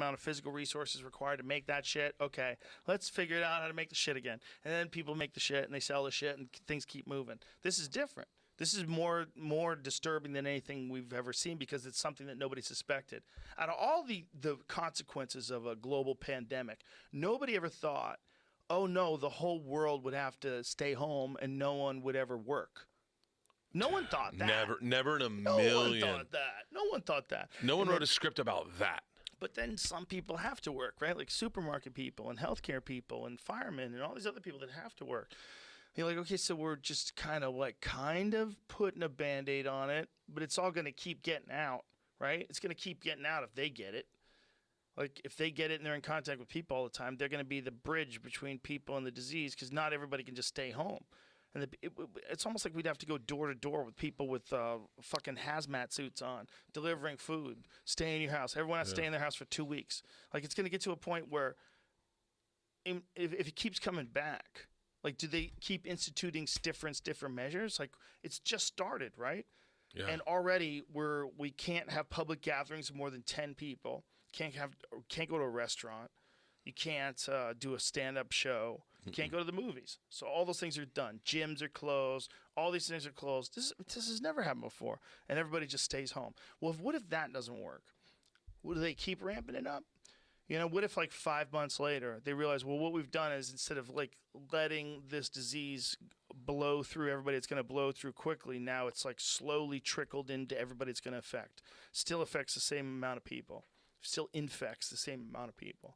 amount of physical resources required to make that shit. Okay, let's figure it out how to make the shit again. And then people make the shit and they sell the shit and things keep moving. This is different. This is more disturbing than anything we've ever seen because it's something that nobody suspected. Out of all the consequences of a global pandemic, nobody ever thought, oh no, the whole world would have to stay home and no one would ever work. No one thought that. Never in a million. No one thought that. No one thought that. No one wrote a script about that. But then some people have to work, right? Like supermarket people and healthcare people and firemen and all these other people that have to work. You're like, okay, so we're just kind of putting a Band-Aid on it, but it's all going to keep getting out, right? It's going to keep getting out if they get it. Like, if they get it and they're in contact with people all the time, they're going to be the bridge between people and the disease because not everybody can just stay home. And it's almost like we'd have to go door to door with people with fucking hazmat suits on, delivering food, stay in your house. Everyone has to stay in their house for 2 weeks. Like, it's going to get to a point where if it keeps coming back, like, do they keep instituting different measures? Like, it's just started, right? Yeah. And already we can't have public gatherings of more than 10 people. Can't go to a restaurant. You can't do a stand-up show. You can't go to the movies. So all those things are done. Gyms are closed. All these things are closed. This has never happened before. And everybody just stays home. Well, what if that doesn't work? Do they keep ramping it up? You know, what if like 5 months later they realize, well, what we've done is instead of like letting this disease blow through everybody, it's going to blow through quickly. Now it's like slowly trickled into everybody it's going to affect. Still affects the same amount of people. Still infects the same amount of people.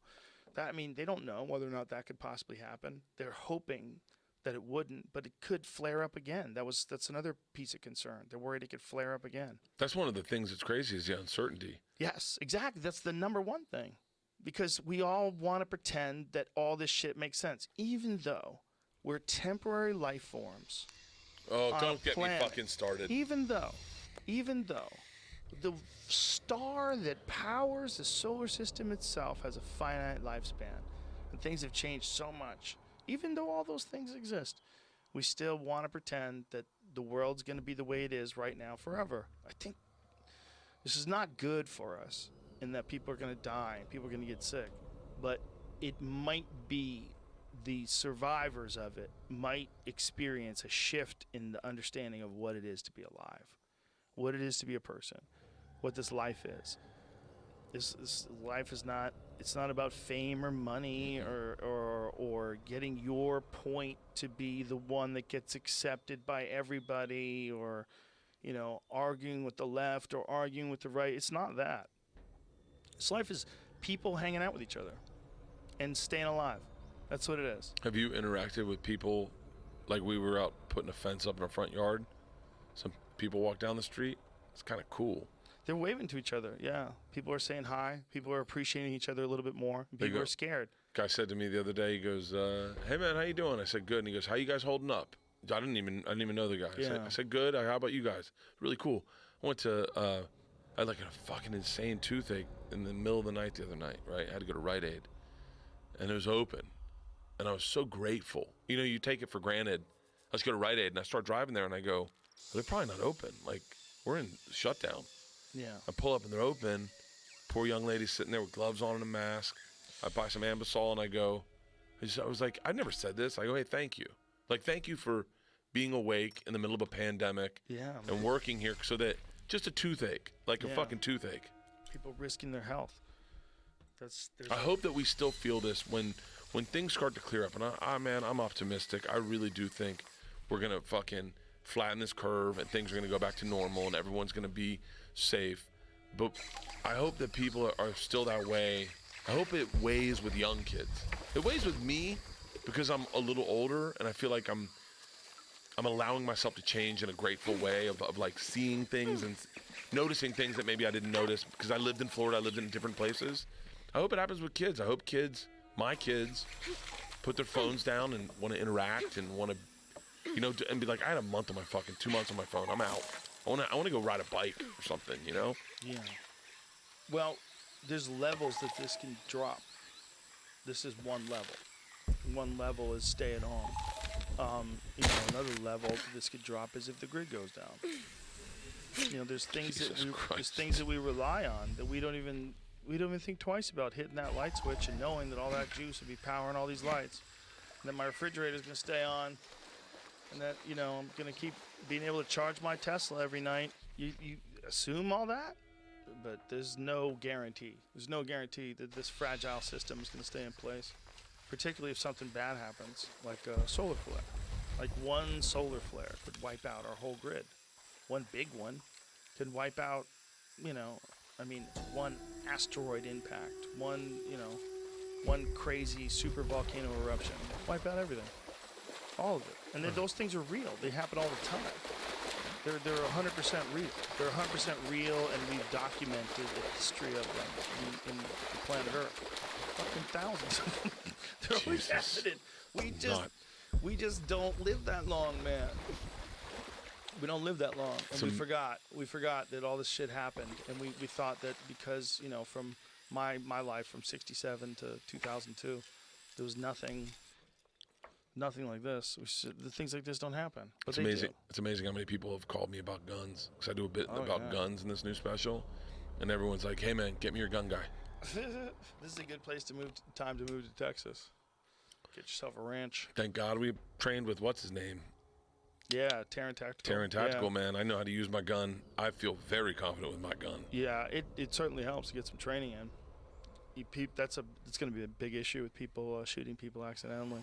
That, I mean, they don't know whether or not that could possibly happen. They're hoping that it wouldn't, but it could flare up again. That's another piece of concern. They're worried it could flare up again. That's one of the things that's crazy is the uncertainty. Yes, exactly. That's the number one thing. Because we all want to pretend that all this shit makes sense, even though we're temporary life forms. Oh, don't get me fucking started. Even though the star that powers the solar system itself has a finite lifespan, and things have changed so much. Even though all those things exist, we still want to pretend that the world's going to be the way it is right now forever. I think this is not good for us. And that people are going to die and people are going to get sick. But it might be the survivors of it might experience a shift in the understanding of what it is to be alive, what it is to be a person, what this life is. This life is not, it's not about fame or money or getting your point to be the one that gets accepted by everybody or, you know, arguing with the left or arguing with the right. It's not that. This life is people hanging out with each other and staying alive. That's what it is. Have you interacted with people like we were out putting a fence up in our front yard? Some people walk down the street. It's kind of cool. They're waving to each other, yeah. People are saying hi. People are appreciating each other a little bit more. People are scared. Guy said to me the other day, he goes, hey, man, how you doing? I said, good. And he goes, how you guys holding up? I didn't even know the guy. I said, good. How about you guys? Really cool. I went to... I had like a fucking insane toothache in the middle of the night the other night, right? I had to go to Rite Aid. And it was open. And I was so grateful. You know, you take it for granted. Let's go to Rite Aid. And I start driving there and I go, well, they're probably not open. Like, we're in shutdown. Yeah. I pull up and they're open. Poor young lady sitting there with gloves on and a mask. I buy some Ambisol and I go, I was like, I never said this. I go, hey, thank you. Like, thank you for being awake in the middle of a pandemic. Yeah. And working here so that just a toothache, like a fucking toothache. People risking their health. I hope that we still feel this when things start to clear up. And I'm optimistic. I really do think we're going to fucking flatten this curve and things are going to go back to normal and everyone's going to be safe. But I hope that people are still that way. I hope it weighs with young kids. It weighs with me because I'm a little older and I feel like I'm allowing myself to change in a grateful way of like seeing things and noticing things that maybe I didn't notice because I lived in Florida, I lived in different places. I hope it happens with kids. I hope my kids, put their phones down and want to interact and want to, you know, and be like, I had 2 months on my phone. I'm out. I want to go ride a bike or something, you know? Yeah. Well, there's levels that this can drop. This is one level. One level is stay at home. Another level this could drop is if the grid goes down. You know, there's things that we rely on that we don't even we don't even think twice about hitting that light switch and knowing that all that juice would be powering all these lights, and that my refrigerator is going to stay on, and that, you know, I'm going to keep being able to charge my Tesla every night. You assume all that, but there's no guarantee. There's no guarantee that this fragile system is going to stay in place, particularly if something bad happens, like a solar flare. Like one solar flare could wipe out our whole grid. One big one could wipe out, you know, I mean, one asteroid impact, one crazy super volcano eruption, wipe out everything. All of it. And then those things are real. They happen all the time. They're 100% real. They're 100% real, and we've documented the history of them in the planet Earth. Fucking thousands of them. They're always happening. We just don't live that long, man. We don't live that long, and we forgot that all this shit happened, and we thought that because, you know, from my life from 67 to 2002, there was nothing like this. The things like this don't happen. But it's amazing. It's amazing how many people have called me about guns, because I do a bit about guns in this new special, and everyone's like, "Hey man, get me your gun guy." This is a good place to move to Texas. Get yourself a ranch. Thank God we trained with what's his name. Yeah, Terran Tactical, man. I know how to use my gun. I feel very confident with my gun. Yeah, it certainly helps to get some training in. It's going to be a big issue with people shooting people accidentally.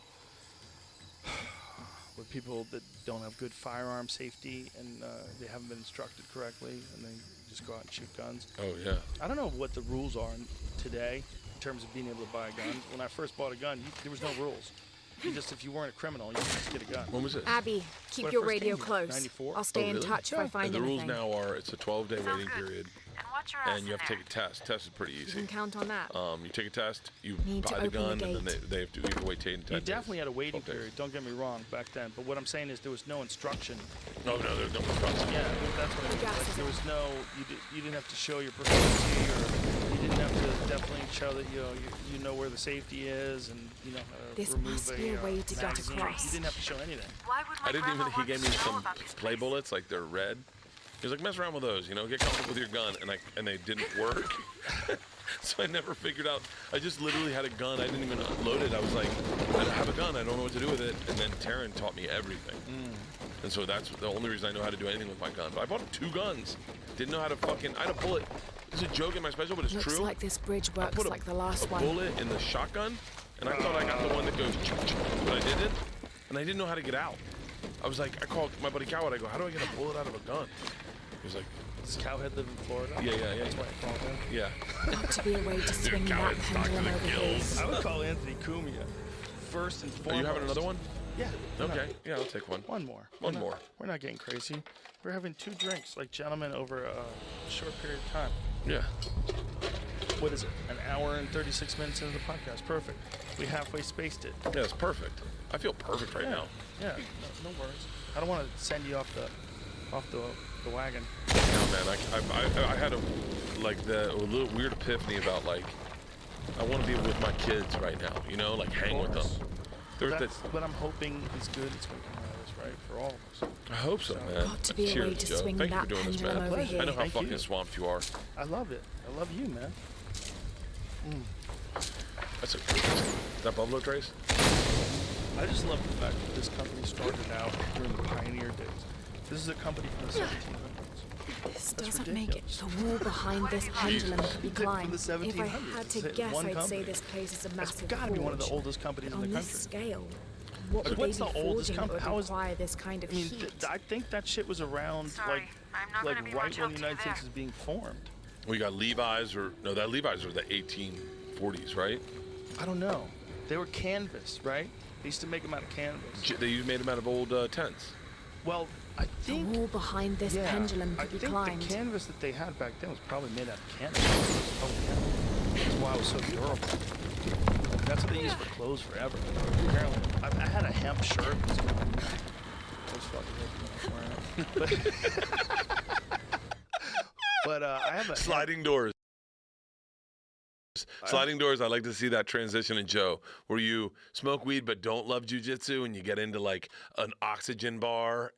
With people that don't have good firearm safety and they haven't been instructed correctly, and they just go out and shoot guns. Oh, yeah. I don't know what the rules are today in terms of being able to buy a gun. When I first bought a gun, there was no rules. If you weren't a criminal, you could just get a gun. When was it? Abby, keep your radio close. 94? I'll stay in touch if I find anything. The rules anything. now are it's a 12-day waiting period. And you have to take a test. Test is pretty easy. You can count on that. You take a test, you Need buy to the open gun, the and then they have to wait 10 days. You definitely had a waiting 12 days. period, don't get me wrong, back then. But what I'm saying is there was no instruction. No, there's no instruction. Yeah, that's what I mean. Like, there was no, you didn't have to show your proficiency, or you didn't have to definitely show that you know where the safety is, and you know how to This remove must be a way to get magazine. across. You didn't have to show anything. I didn't even. He gave me some play bullets, like they're red. He was like, mess around with those, get comfortable with your gun, and they didn't work. So I never figured out. I just literally had a gun. I didn't even load it. I was like, I have a gun. I don't know what to do with it. And then Taryn taught me everything. And so that's the only reason I know how to do anything with my gun. But I bought 2 guns. Didn't know how to I had a bullet. It's a joke in my special, but it's Looks true. like this bridge works like the last one. I put a bullet in the shotgun, and I thought I got the one that goes, but I didn't. And I didn't know how to get out. I was like, I called my buddy Cowhead. I go, how do I get a bullet out of a gun? He was like, does Cowhead live in Florida? Yeah. That's why I called him. Yeah. Got to be a way to swing that pendulum over his. I would call Anthony Cumia first and foremost. Are you having another one? Yeah. Okay. Yeah, I'll take one. One more. One more. We're not getting crazy. We're having 2 drinks like gentlemen over a short period of time. Yeah. What is it? An hour and 36 minutes into the podcast. Perfect. We halfway spaced it. Yeah, it's perfect. I feel perfect right now. Yeah. No worries. I don't want to send you off the wagon. No, man. I had a little weird epiphany about I want to be with my kids right now. Like hang with them. That's what I'm hoping is good. It's going to come out of this, right, for all of us. I hope so, man. Got to be a Cheers, way to Joe. swing Thank you that for doing this, pendulum man. over here. I know how Thank fucking you. swamped you are. I love it. I love you, man. Is that Buffalo Trace? I just love the fact that this company started out during the pioneer days. This is a company from the 1700s. This doesn't make it. The wall behind this pendulum could be climbed. If I had to guess, I'd say this place is a massive It's got to be one of the forge. oldest companies in On the this country. scale, what would What's they be the oldest forging that company? would require this kind of heat? I think that shit was around right when the United States was being formed. We got Levi's, that Levi's were the 1840s, right? I don't know. They were canvas, right? They used to make them out of canvas. They made them out of old tents. Well, I think The wall behind this pendulum could be climbed. I think the canvas that they had back then was probably made out of canvas. Oh yeah. That's why it was so durable. That's what they used for clothes forever. Apparently, I had a hemp shirt. I was fucking wearing it. But I have a Sliding doors. Sliding doors, I like to see that transition in Joe, where you smoke weed but don't love jujitsu and you get into an oxygen bar.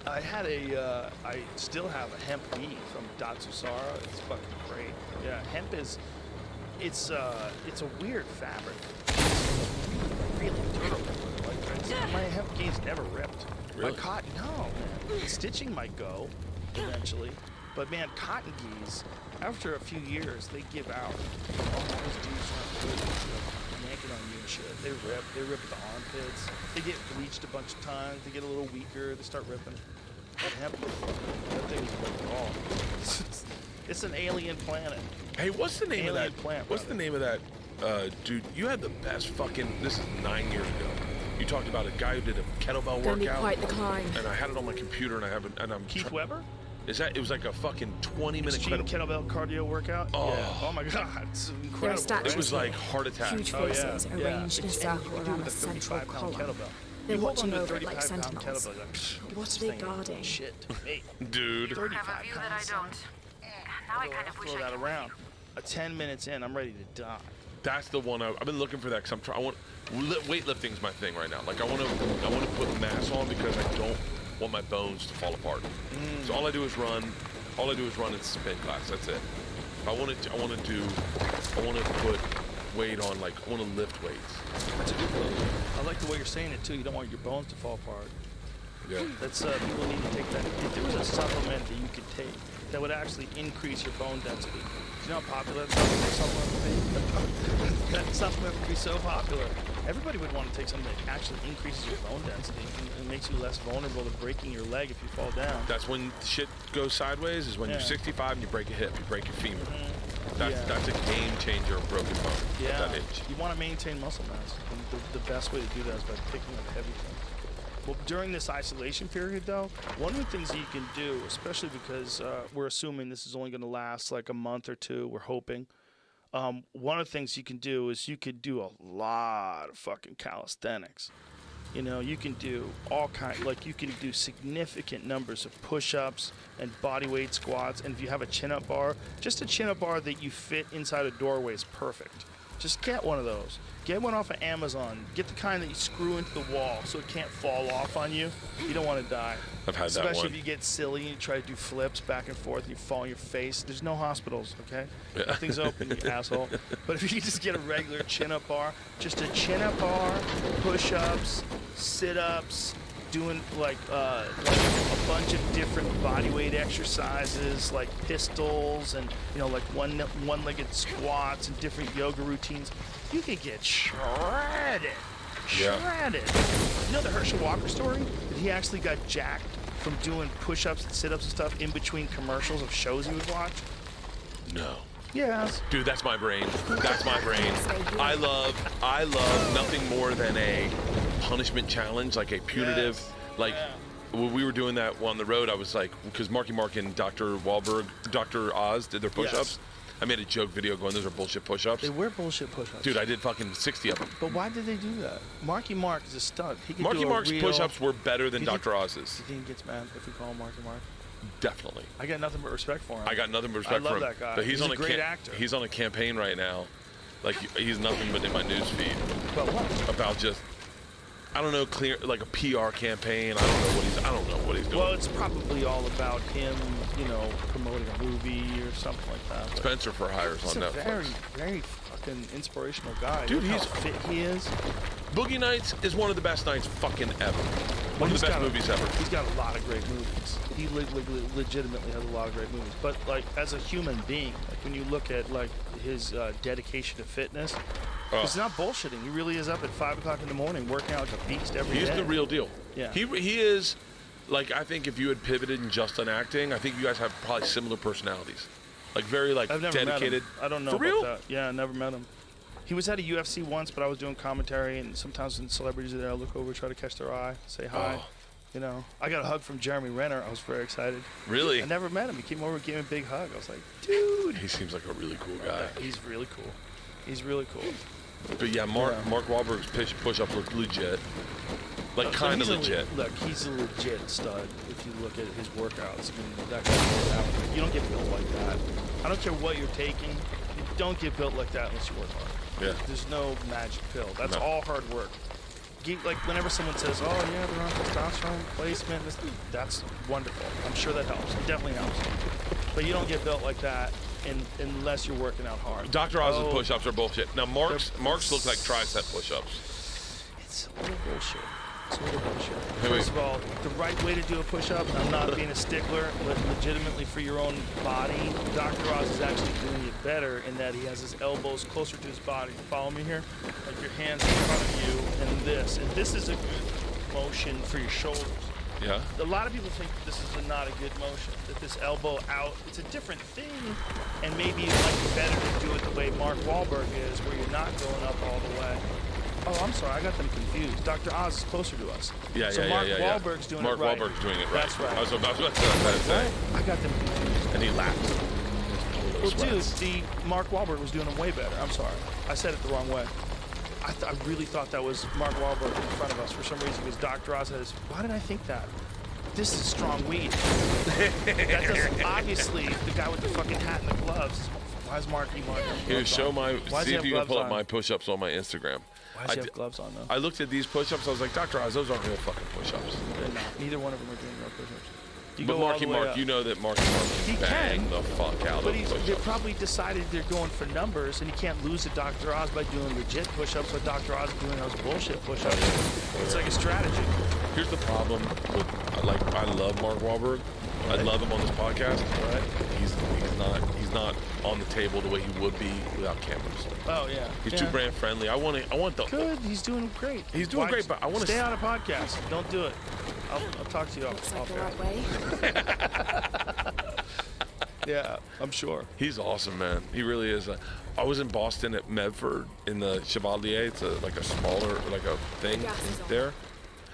I still have a hemp gi from Datsusara. It's fucking great. Yeah, hemp is, it's a weird fabric. It's really durable. Like, my hemp gi's never ripped. Really? My cotton, no, man. Stitching might go eventually, but man, cotton gis, after a few years, they give out. All those dudes aren't good. Yanking on you and shit. They rip at the armpits. They get bleached a bunch of times. They get a little weaker. They start ripping. That hemp, that thing is like raw. It's an alien planet. Hey, what's the name of that plant? What's the name of that dude? You had the best fucking. This is 9 years ago. You talked about a guy who did a kettlebell Gonna be workout. quite the climb. And I had it on my computer, and I haven't. And I'm Keith Weber? Is that? It was like a fucking 20-minute Extreme kettlebell cardio workout. Oh. Yeah. Oh my god, it's There are incredible. statues It was like heart attack. Huge Oh, yeah. faces arranged in a And circle you can do it around with a central 35-pound column. kettlebell. They're You hold watching onto a over it like 35-pound sentinels. kettlebell, you're like, What are they guarding? Shit, hey, Dude. 35 have a view that I pounds. don't. Now I kind of wish Throw I that could around. 10 minutes in, I'm ready to die. That's the one I've been looking for. That because I want weightlifting's my thing right now. Like I want to put mass on because I don't want my bones to fall apart. So all I do is run. All I do is run and spin class. That's it. I want to put weight on. Like I want to lift weights. That's a good one. I like the way you're saying it too. You don't want your bones to fall apart. Yeah. That's people need to take that. If there was a supplement that you could take that would actually increase your bone density, you know how popular that supplement would be? That supplement would be so popular. Everybody would want to take something that actually increases your bone density and makes you less vulnerable to breaking your leg if you fall down. That's when shit goes sideways. Is when you're 65 and you break a hip, you break your femur. That's a game changer of broken bone. Yeah. At that age. You want to maintain muscle mass. And the best way to do that is by picking up heavy things. Well, during this isolation period, though, one of the things that you can do, especially because we're assuming this is only going to last like a month or two, we're hoping. One of the things you can do is you could do a lot of fucking calisthenics. You know, you can do all kinds, like you can do significant numbers of push-ups and body weight squats. And if you have a chin-up bar, just a chin-up bar that you fit inside a doorway is perfect. Just get one of those. Get one off of Amazon. Get the kind that you screw into the wall so it can't fall off on you. You don't want to die. I've had that one. Especially if you get silly and you try to do flips back and forth and you fall on your face. There's no hospitals, okay? Yeah. Nothing's open, you asshole. But if you just get a regular chin-up bar, just a chin-up bar, push-ups, sit-ups, doing like a bunch of different body weight exercises like pistols and like one-legged squats and different yoga routines, you could get shredded. Shredded. You know the Herschel Walker story? That he actually got jacked from doing push-ups and sit-ups and stuff in between commercials of shows he would watch? No. Yes. Dude, that's my brain. That's my brain. I love nothing more than a punishment challenge, like a punitive, when we were doing that on the road, I was like, because Marky Mark and Dr. Wahlberg, Dr. Oz did their push-ups. Yes. I made a joke video going, those are bullshit push-ups. They were bullshit push-ups. Dude, I did fucking 60 of them. But why did they do that? Marky Mark is a stud. He could Marky do a Mark's real... push-ups were better than You think- Dr. Oz's. Do you think he gets mad if we call him Marky Mark? Definitely. I got nothing but respect for him. I got nothing but respect I love for him. that guy. But he's on a great actor. He's on a campaign right now. Like, he's nothing but in my news feed. But what? About just, I don't know, like a PR campaign. I don't know what he's doing. Well, it's probably all about him, promoting a movie or something like that. But Spencer for Hires on he's a Netflix. very, very fucking inspirational guy. Dude, Look he's how fit he is. Boogie Nights is one of the best nights fucking ever. One of the best movies ever. He's got a lot of great movies. He legitimately has a lot of great movies. But like as a human being, like when you look at like his dedication to fitness, he's not bullshitting. He really is up at 5 o'clock in the morning working out like a beast every day. He's the real deal. Yeah. He is, like, I think if you had pivoted and just done acting, I think you guys have probably similar personalities. Like very like I've never dedicated. met him. I don't know For about real? that. Yeah, I never met him. He was at a UFC once, but I was doing commentary, and sometimes when celebrities are there, I look over, try to catch their eye, say hi. Oh. I got a hug from Jeremy Renner. I was very excited. Really? I never met him. He came over and gave me a big hug. I was like, dude. He seems like a really cool guy. He's really cool. He's really cool. But yeah, Mark Wahlberg's push-ups look legit. Like So kind of he's legit. Look, he's a legit stud if you look at his workouts. I mean, that guy's out. You don't get built like that. I don't care what you're taking. You don't get built like that unless you work hard. Yeah. There's no magic pill. That's No. all hard work. like whenever someone says, "Oh yeah, they're on testosterone replacement," that's wonderful. I'm sure that helps. It definitely helps. But you don't get built like that unless you're working out hard. Dr. Oz's push-ups are bullshit. Now Mark's look like tricep push-ups. It's a little bullshit. It's a little bullshit. Hey, First of all, the right way to do a push-up, I'm not being a stickler, but legitimately for your own body, Dr. Oz is actually doing it better in that he has his elbows closer to his body. Follow me here? Like your hands in front of you and this. And this is a good motion for your shoulders. Yeah. A lot of people think this is not a good motion, that this elbow out, it's a different thing, and maybe it might be better to do it the way Mark Wahlberg is, where you're not going up all the way. Oh, I'm sorry, I got them confused. Dr. Oz is closer to us. So Mark Wahlberg's doing it right. Mark Wahlberg's doing it right. That's right. I was about to say. I got them confused. And he laughs. Well, dude, Mark Wahlberg was doing them way better. I'm sorry. I said it the wrong way. I really thought that was Mark Wahlberg in front of us for some reason, because Dr. Oz says, why did I think that? This is strong weed. That doesn't, obviously, the guy with the fucking hat and the gloves. Why is Marky Mark? Here, see if you can pull up my push-ups on my Instagram. Why does he have gloves on, though? I looked at these push-ups, I was like, Dr. Oz, those aren't real fucking push-ups. They're not. Neither one of them are doing real push-ups. But Marky Mark, you know that Marky Mark can bang the fuck out of push-ups. They probably decided they're going for numbers, and you can't lose to Dr. Oz by doing legit push-ups, but Dr. Oz is doing those bullshit push-ups. It's like a strategy. Here's the problem with, I love Mark Wahlberg. I love him on this podcast. Right. He's not on the table the way he would be without cameras. Oh yeah. He's too brand friendly. I want the. Good. He's doing great. He's doing great, but I want to stay on a podcast. Don't do it. I'll talk to you off. Looks like the right way. Yeah, I'm sure. He's awesome, man. He really is. I was in Boston at Medford in the Chevalier. It's a smaller thing there.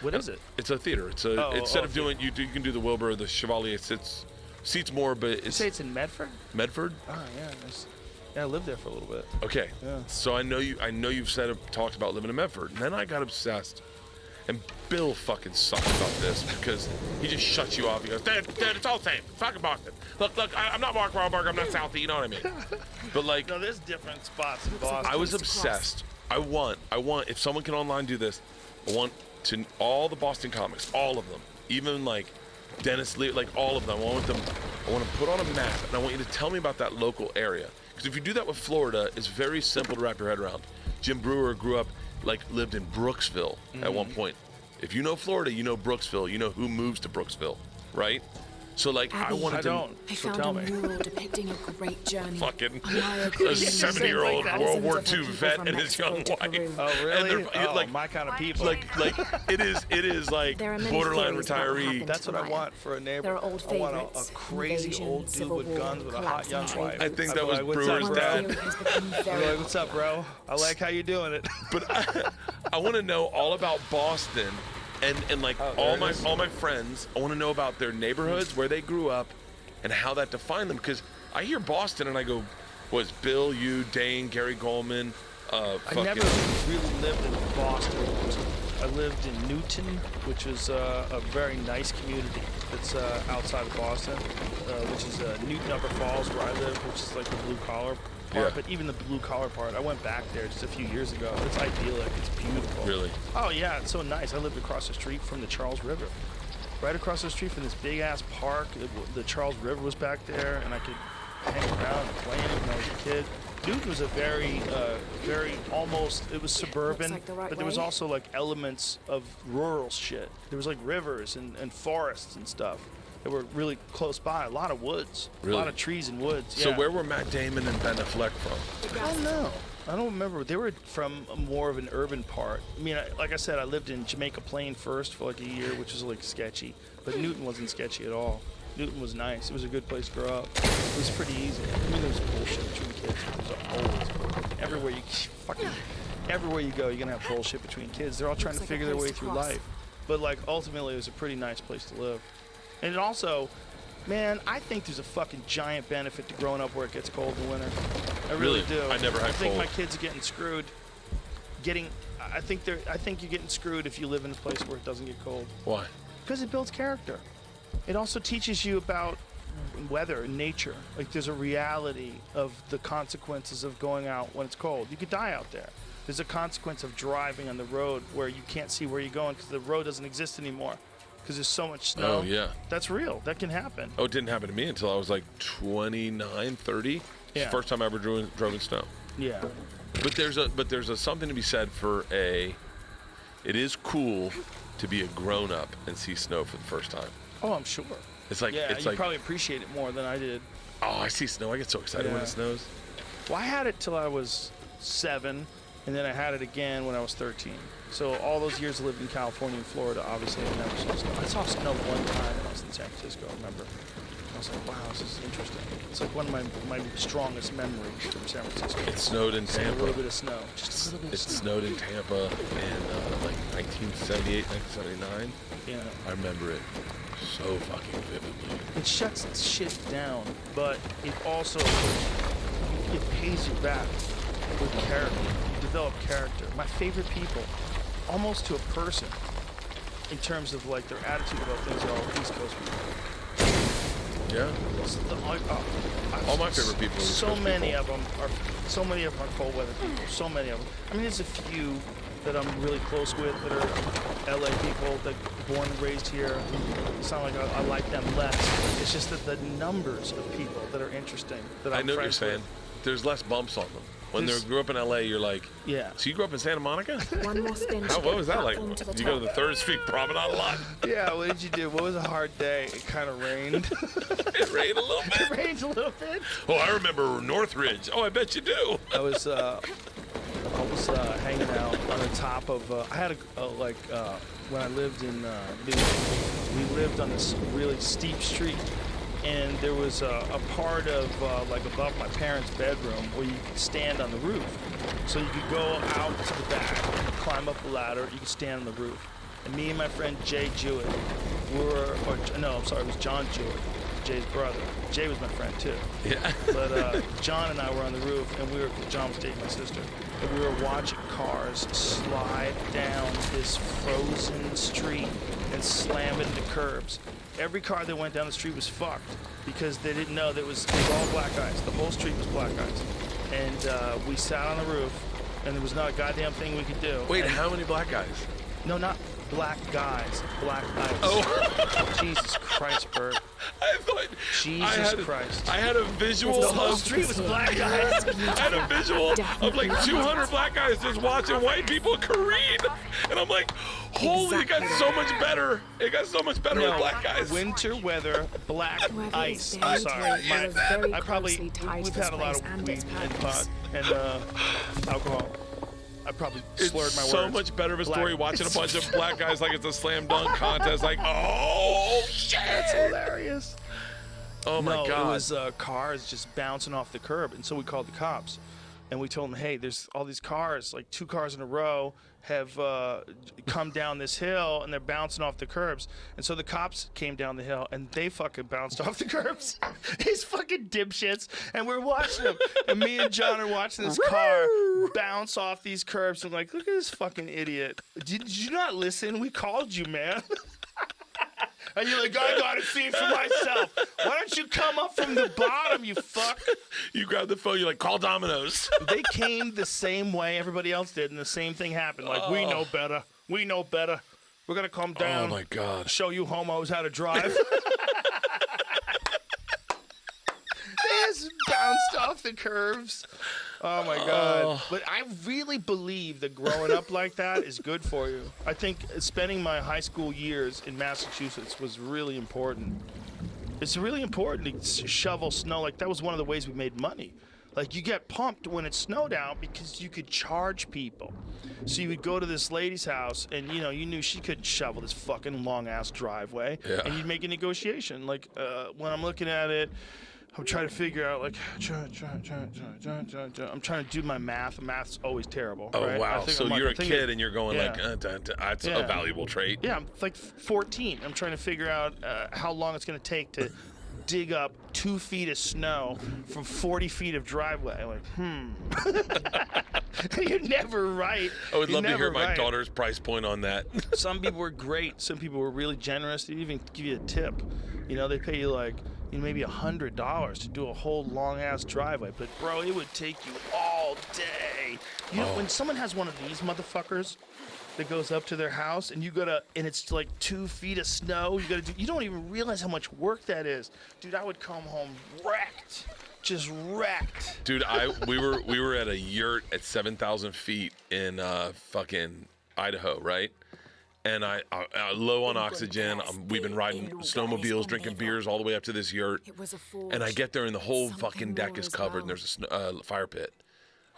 What is it? It's a theater. It's a instead of doing you can do the Wilbur, the Chevalier seats more, but it's. You say it's in Medford? Medford. Oh yeah, yeah. I lived there for a little bit. Okay. Yeah. So I know you've talked about living in Medford, and then I got obsessed. And Bill fucking sucks about this because he just shuts you off. He goes, Dad, it's all the same. Fucking Boston. Look, I'm not Mark Wahlberg. I'm not Southie. You know what I mean? But like, no, there's different spots in Boston. I was obsessed. I want. If someone can online do this, I want to all the Boston comics, all of them, even like Dennis Lee, like all of them. I want to put on a map, and I want you to tell me about that local area. Because if you do that with Florida, it's very simple to wrap your head around. Jim Brewer grew up. Lived in Brooksville at one point. If you know Florida, you know Brooksville. You know who moves to Brooksville, right? So Abby, I don't. I found a mural depicting a great journey. Fucking a 70-year-old World War II vet and his young wife. Oh really? And like my kind of people. Like it is like borderline retiree. That's what I want for a neighbor. There are old I want a crazy old dude with guns with a hot young wife. I think that was Brewer's dad. Like, what's up, bro? I like how you're doing it. But I want to know all about Boston. And like all my friends, I want to know about their neighborhoods, where they grew up, and how that defined them. Because I hear Boston and I go, was Bill, you, Dane, Gary Goldman, I never really lived in Boston. I lived in Newton, which is a very nice community that's outside of Boston, which is Newton Upper Falls, where I live, which is like the blue collar part. But even the blue collar part, I went back there just a few years ago. It's idyllic. It's beautiful. Really? Oh yeah, it's so nice. I lived across the street from the Charles River. Right across the street from this big ass park. The Charles River was back there, and I could hang around and play in it when I was a kid. Newton was a very almost, it was suburban, like the right but there was way. also like elements of rural shit. There was like rivers and forests and stuff that were really close by. A lot of woods, really? A lot of trees and woods. So yeah. where were Matt Damon and Ben Affleck from? I don't know. I don't remember. They were from more of an urban part. I mean, like I said, I lived in Jamaica Plain first for like a year, which was like sketchy. But Newton wasn't sketchy at all. Newton was nice. It was a good place to grow up. It was pretty easy. I mean, there was bullshit between kids. There was always bullshit. Everywhere you go, you're gonna have bullshit between kids. They're all trying to figure their way through life. But like ultimately, it was a pretty nice place to live. And it also, man, I think there's a fucking giant benefit to growing up where it gets cold in the winter. I really do. I never had I think cold. my kids are getting screwed. I think you're getting screwed if you live in a place where it doesn't get cold. Why? Because it builds character. It also teaches you about weather and nature. Like there's a reality of the consequences of going out when it's cold. You could die out there. There's a consequence of driving on the road where you can't see where you're going because the road doesn't exist anymore because there's so much snow. Oh, yeah. That's real. That can happen. Oh, it didn't happen to me until I was like 29, 30. It's the first time I ever drove in snow. Yeah. But there's a something to be said for it is cool to be a grown-up and see snow for the first time. Oh, I'm sure. It's like, you probably appreciate it more than I did. Oh, I see snow. I get so excited when it snows. Well, I had it till I was 7, and then I had it again when I was 13. So all those years I lived in California and Florida, obviously I never saw snow. I saw snow one time when I was in San Francisco, I remember. I was like, wow, this is interesting. It's like one of my strongest memories from San Francisco. It snowed in Tampa. A little bit of snow. Just a little bit of snow. It snowed in Tampa in like 1978, 1979. Yeah. I remember it so fucking vividly. It shuts shit down, but it also it pays you back with character. You develop character. My favorite people, almost to a person, in terms of like their attitude about things, are all East Coast people. Yeah. All my favorite people are East so Coast many people. of them are cold weather people. So many of them. I mean, there's a few that I'm really close with that are LA people that were born and raised here. It's not like I like them less. It's just that the numbers of people that are interesting that I I'm know what you're friends saying. with. There's less bumps on them. When they grew up in LA, you're like, yeah. So you grew up in Santa Monica? One more spin. What was that like? Did you go to the 3rd Street Promenade a lot? Yeah, what did you do? What was a hard day? It kind of rained. It rained a little bit. It rained a little bit. Oh, I remember Northridge. Oh, I bet you do. I was hanging out on the top of. I had when I lived in New York, we lived on this really steep street, and there was a part of like above my parents' bedroom where you could stand on the roof. So you could go out to the back, climb up the ladder, you could stand on the roof. And me and my friend Jay Jewett it was John Jewett, Jay's brother. Jay was my friend too. Yeah. But John and I were on the roof, and John was dating my sister, and we were watching cars slide down this frozen street and slam into curbs. Every car that went down the street was fucked because they didn't know that it was all black guys. The whole street was black guys. And we sat on the roof, and there was not a goddamn thing we could do. Wait, how many black guys? No, not black guys. Black ice. Oh. Jesus Christ, Bert. I thought. Jesus Christ. I had a visual The whole of. street was black guys. I had a visual of like 200 black guys just watching white people careen. And I'm like, holy, it got so much better. It got so much better with black guys. Winter weather, black Whoever ice. is I'm behind sorry. you will very I probably, closely tied we've to this had a lot place of and weed its and purpose. pot and alcohol. I probably slurred my words. It's so much better of a story watching a bunch of black guys like it's a slam dunk contest. Like, oh, shit. That's hilarious. Oh, my God. It was cars just bouncing off the curb. And so we called the cops. And we told them, hey, there's all these cars, like 2 cars in a row, have come down this hill, and they're bouncing off the curbs. And so the cops came down the hill, and they fucking bounced off the curbs. These fucking dipshits. And we're watching them. And me and John are watching this car bounce off these curbs. And I'm like, look at this fucking idiot. Did you not listen? We called you, man. And you're like, I gotta see it for myself. Why don't you come up from the bottom, you fuck? You grab the phone, you're like, call Domino's. They came the same way everybody else did, and the same thing happened. Like, we know better. We know better. We're gonna come down. Oh, my God. Show you homos how to drive. They just bounced off the curves. Oh, my God. But I really believe that growing up like that is good for you. I think spending my high school years in Massachusetts was really important. It's really important to shovel snow. Like, that was one of the ways we made money. Like, you get pumped when it snowed out because you could charge people. So you would go to this lady's house, and, you know, you knew she couldn't shovel this fucking long-ass driveway. Yeah. And you'd make a negotiation. Like, when I'm looking at it, I'm trying to figure out, like, I'm trying to do my math. Math's always terrible. Oh, right? wow. So you're a kid, and you're going, yeah. like, that's a valuable trait. Yeah, I'm like 14. I'm trying to figure out how long it's going to take to dig up 2 feet of snow from 40 feet of driveway. I'm like, You're never right. I would love to hear my right. daughter's price point on that. Some people were great. Some people were really generous. They'd even give you a tip. You know, they pay you like, maybe $100 to do a whole long-ass driveway. But, bro, it would take you all all day. You know, when someone has one of these motherfuckers that goes up to their house and and it's like 2 feet of snow, you don't even realize how much work that is. Dude, I would come home wrecked. Just wrecked. Dude, we were at a yurt at 7,000 feet in fucking Idaho, right? And I low on oxygen. We've been riding snowmobiles, drinking beers all the way up to this yurt. And I get there and the whole fucking deck is covered and there's a fire pit.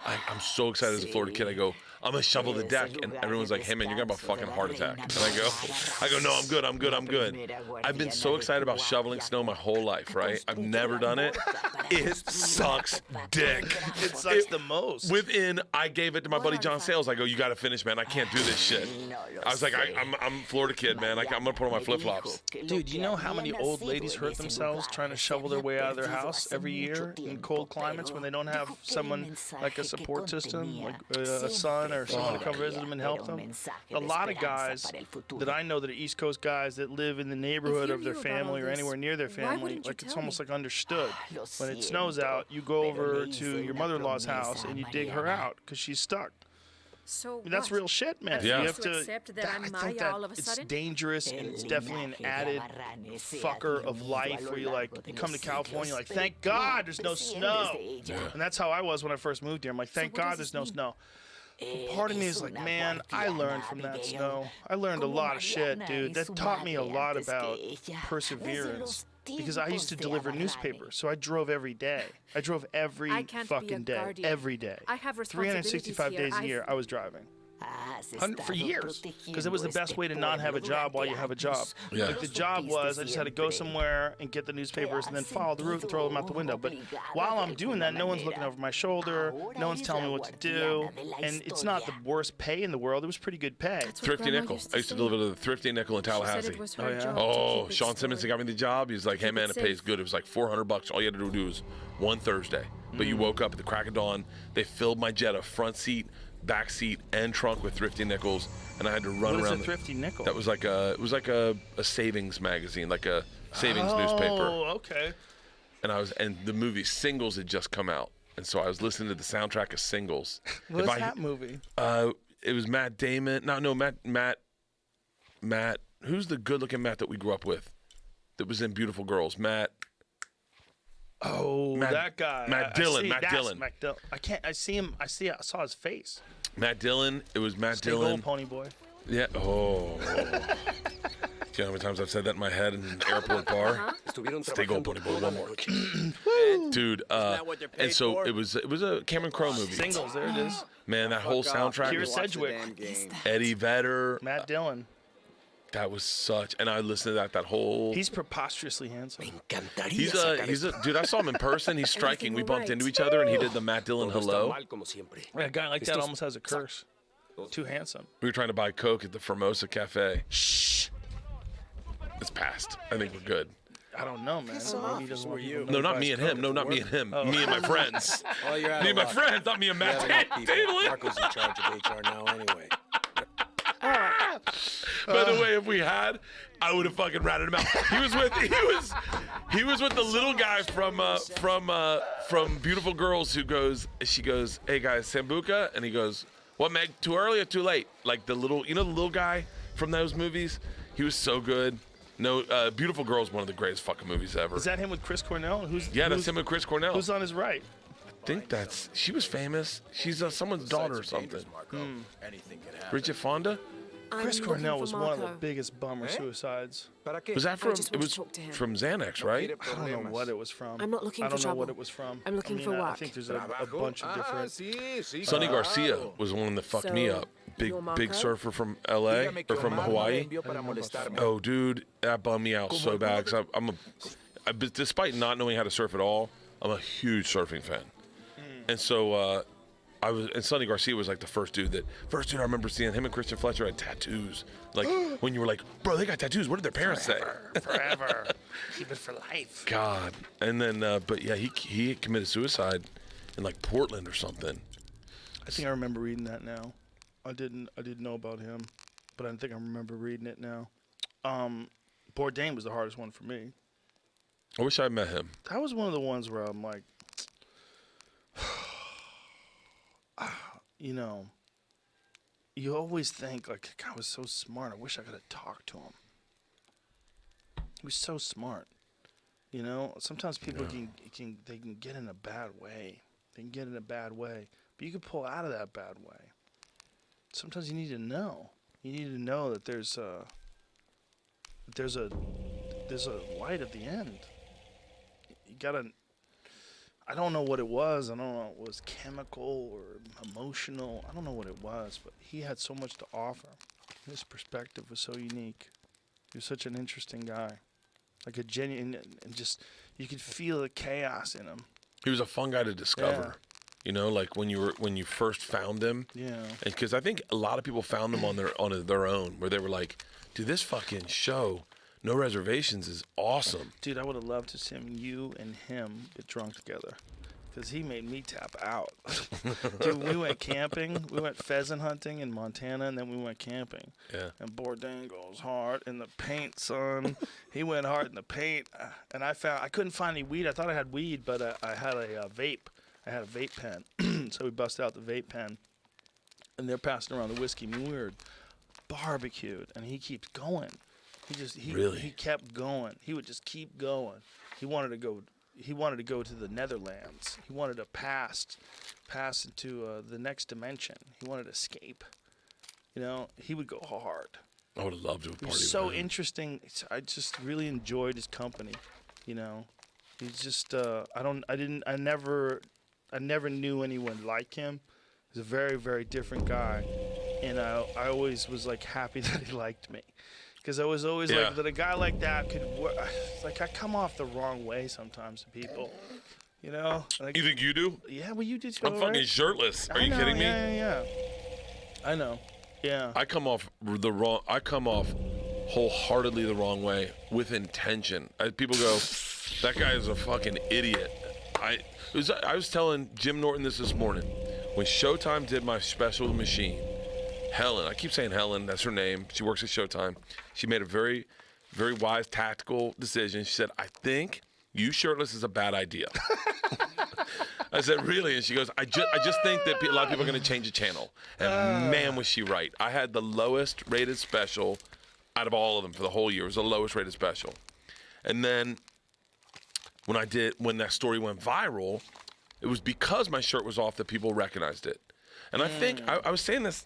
I'm so excited as a Florida kid. I go, I'm gonna shovel the deck, and everyone's like, hey man, you're gonna have a fucking heart attack. And I go, no, I'm good. I've been so excited about shoveling snow my whole life, right? I've never done it. It sucks dick. It sucks the most. I gave it to my buddy John Sales. I go, you gotta finish, man. I can't do this shit. I was like, I'm a Florida kid, man. I'm gonna put on my flip flops. Dude, you know how many old ladies hurt themselves trying to shovel their way out of their house every year in cold climates when they don't have someone like a support system, like a son or someone to come visit them and help them? A lot of guys that I know that are East Coast guys that live in the neighborhood of their family or anywhere near their family, like it's almost like understood. When it snows out, you go over to your mother-in-law's house and you dig her out because she's stuck. So that's real shit, man. Yeah. You have to accept that I'm I Maya think that all of a it's sudden? dangerous and it's definitely an added fucker of life where you come to California, you're like, thank God there's no snow. Yeah. And that's how I was when I first moved here. I'm like, thank God there's no snow. Part of me is like, man, I learned from that snow. I learned a lot of shit, dude. That taught me a lot about perseverance. Because I used to deliver newspapers, so I drove every day. I drove every fucking day, every day. I have 365 days a year, I was driving. For years, because it was the best way to not have a job while you have a job. Yeah. Like the job was, I just had to go somewhere and get the newspapers and then follow the route and throw them out the window. But while I'm doing that, no one's looking over my shoulder, no one's telling me what to do, and it's not the worst pay in the world. It was pretty good pay. Thrifty Nickel. I used to deliver the Thrifty Nickel in Tallahassee. Oh, Sean Simmons got me the job. He's like, hey man, it pays good. It was like $400. All you had to do was one Thursday. But you woke up at the crack of dawn. They filled my Jetta front seat, back seat, and trunk with Thrifty Nickels, and I had to run around. What is a Thrifty Nickel? That was like a savings magazine, like a savings newspaper. Oh, okay. And the movie Singles had just come out, and so I was listening to the soundtrack of Singles. What's that movie? It was Matt Damon. No, Matt. Who's the good-looking Matt that we grew up with? That was in Beautiful Girls. Matt, that guy. Matt Dillon. I can't. I see him. I saw his face. Matt Dillon. It was Matt Stay Dillon. Gold, Pony Boy. Yeah. Oh. Do you know how many times I've said that in my head in an airport bar? Stay Gold, Pony Boy. One more. Dude. And so it was a Cameron Crowe movie. Singles. There it is. Man, that whole soundtrack. Keira Was Sedgwick. Eddie Vedder. Matt Dillon. That was such, and I listened to that whole. He's preposterously handsome. He's a dude. I saw him in person. He's striking. We bumped into each other, and he did the Matt Dillon hello. A guy like that almost has a curse. Too handsome. We were trying to buy Coke at the Formosa Cafe. Shh. It's passed. I think we're good. I don't know, man. Maybe he doesn't want you. No, not me and him. No, not me and him. Me and my friends. Well, you're out Me and my of luck. friends, not me and Matt Dillon. Marco's in charge of HR now anyway. By the way, if we had, I would have fucking ratted him out. He was with the little guy from Beautiful Girls she goes, hey guys, Sambuca, and he goes, what, Meg, too early or too late? Like the little guy from those movies. He was so good. No, Beautiful Girls, one of the greatest fucking movies ever. Is that him with Chris Cornell? That's him with Chris Cornell. Who's on his right? I think she was famous. She's someone's daughter or something. Bridget Fonda? Chris Cornell was one of the biggest bummer suicides. Was that from? It was from Xanax, right? I don't know what it was from. I'm not looking I for don't know trouble. what it was from. I'm looking for I work. think there's a bunch of different. Sonny Garcia was the one that fucked me up. Big surfer from L.A. or from Hawaii. Oh, dude, that bummed me out so bad. Cause despite not knowing how to surf at all, I'm a huge surfing fan, and so. And Sonny Garcia was like the first dude I remember seeing. Him and Christian Fletcher had tattoos. Like when you were like, bro, they got tattoos. What did their parents say? Forever. Keep it for life. God. And then, but yeah, he committed suicide in like Portland or something. I think I remember reading that now. I didn't know about him, but I think I remember reading it now. Bourdain was the hardest one for me. I wish I met him. That was one of the ones where I'm like, you know, you always think, like, the guy was so smart. I wish I could have talked to him. He was so smart. You know, sometimes people can get in a bad way. They can get in a bad way. But you can pull out of that bad way. Sometimes you need to know. You need to know that there's a light at the end. You gotta. I don't know what it was. I don't know if it was chemical or emotional. I don't know what it was, but he had so much to offer. His perspective was so unique. He was such an interesting guy. Like a genuine, and just, you could feel the chaos in him. He was a fun guy to discover. Yeah. You know, like when you first found him. Yeah. Because I think a lot of people found them on their own, where they were like, dude, this fucking show, No Reservations, is awesome. Dude, I would have loved to see you and him get drunk together. Because he made me tap out. Dude, we went camping. We went pheasant hunting in Montana, and then we went camping. Yeah. And Bourdain goes hard in the paint, son. He went hard in the paint. And I couldn't find any weed. I thought I had weed, but I had a vape. I had a vape pen. So we busted out the vape pen. And they're passing around the whiskey. I mean, we were barbecued. And he keeps going. He kept going. He would just keep going. He wanted to go to the Netherlands. He wanted to pass into the next dimension. He wanted to escape. You know, he would go hard. I would have loved to have partied with him. He was so interesting. I just really enjoyed his company. You know, he's just I never knew anyone like him. He's a very, very different guy, and I always was like happy that he liked me. Because I was always like that a guy like that could work. Like, I come off the wrong way sometimes to people, you know. Like, you think you do? Yeah, well, you do too. I'm fucking shirtless. Are you kidding me? Yeah. I know. Yeah. I come off wholeheartedly the wrong way with intention. People go, that guy is a fucking idiot. I was telling Jim Norton this morning when Showtime did my special machine. Helen, I keep saying Helen, that's her name. She works at Showtime. She made a very, very wise, tactical decision. She said, I think you shirtless is a bad idea. I said, really? And she goes, I just think that a lot of people are going to change the channel. And man, was she right. I had the lowest rated special out of all of them for the whole year. It was the lowest rated special. And then when that story went viral, it was because my shirt was off that people recognized it. And I think, I was saying this,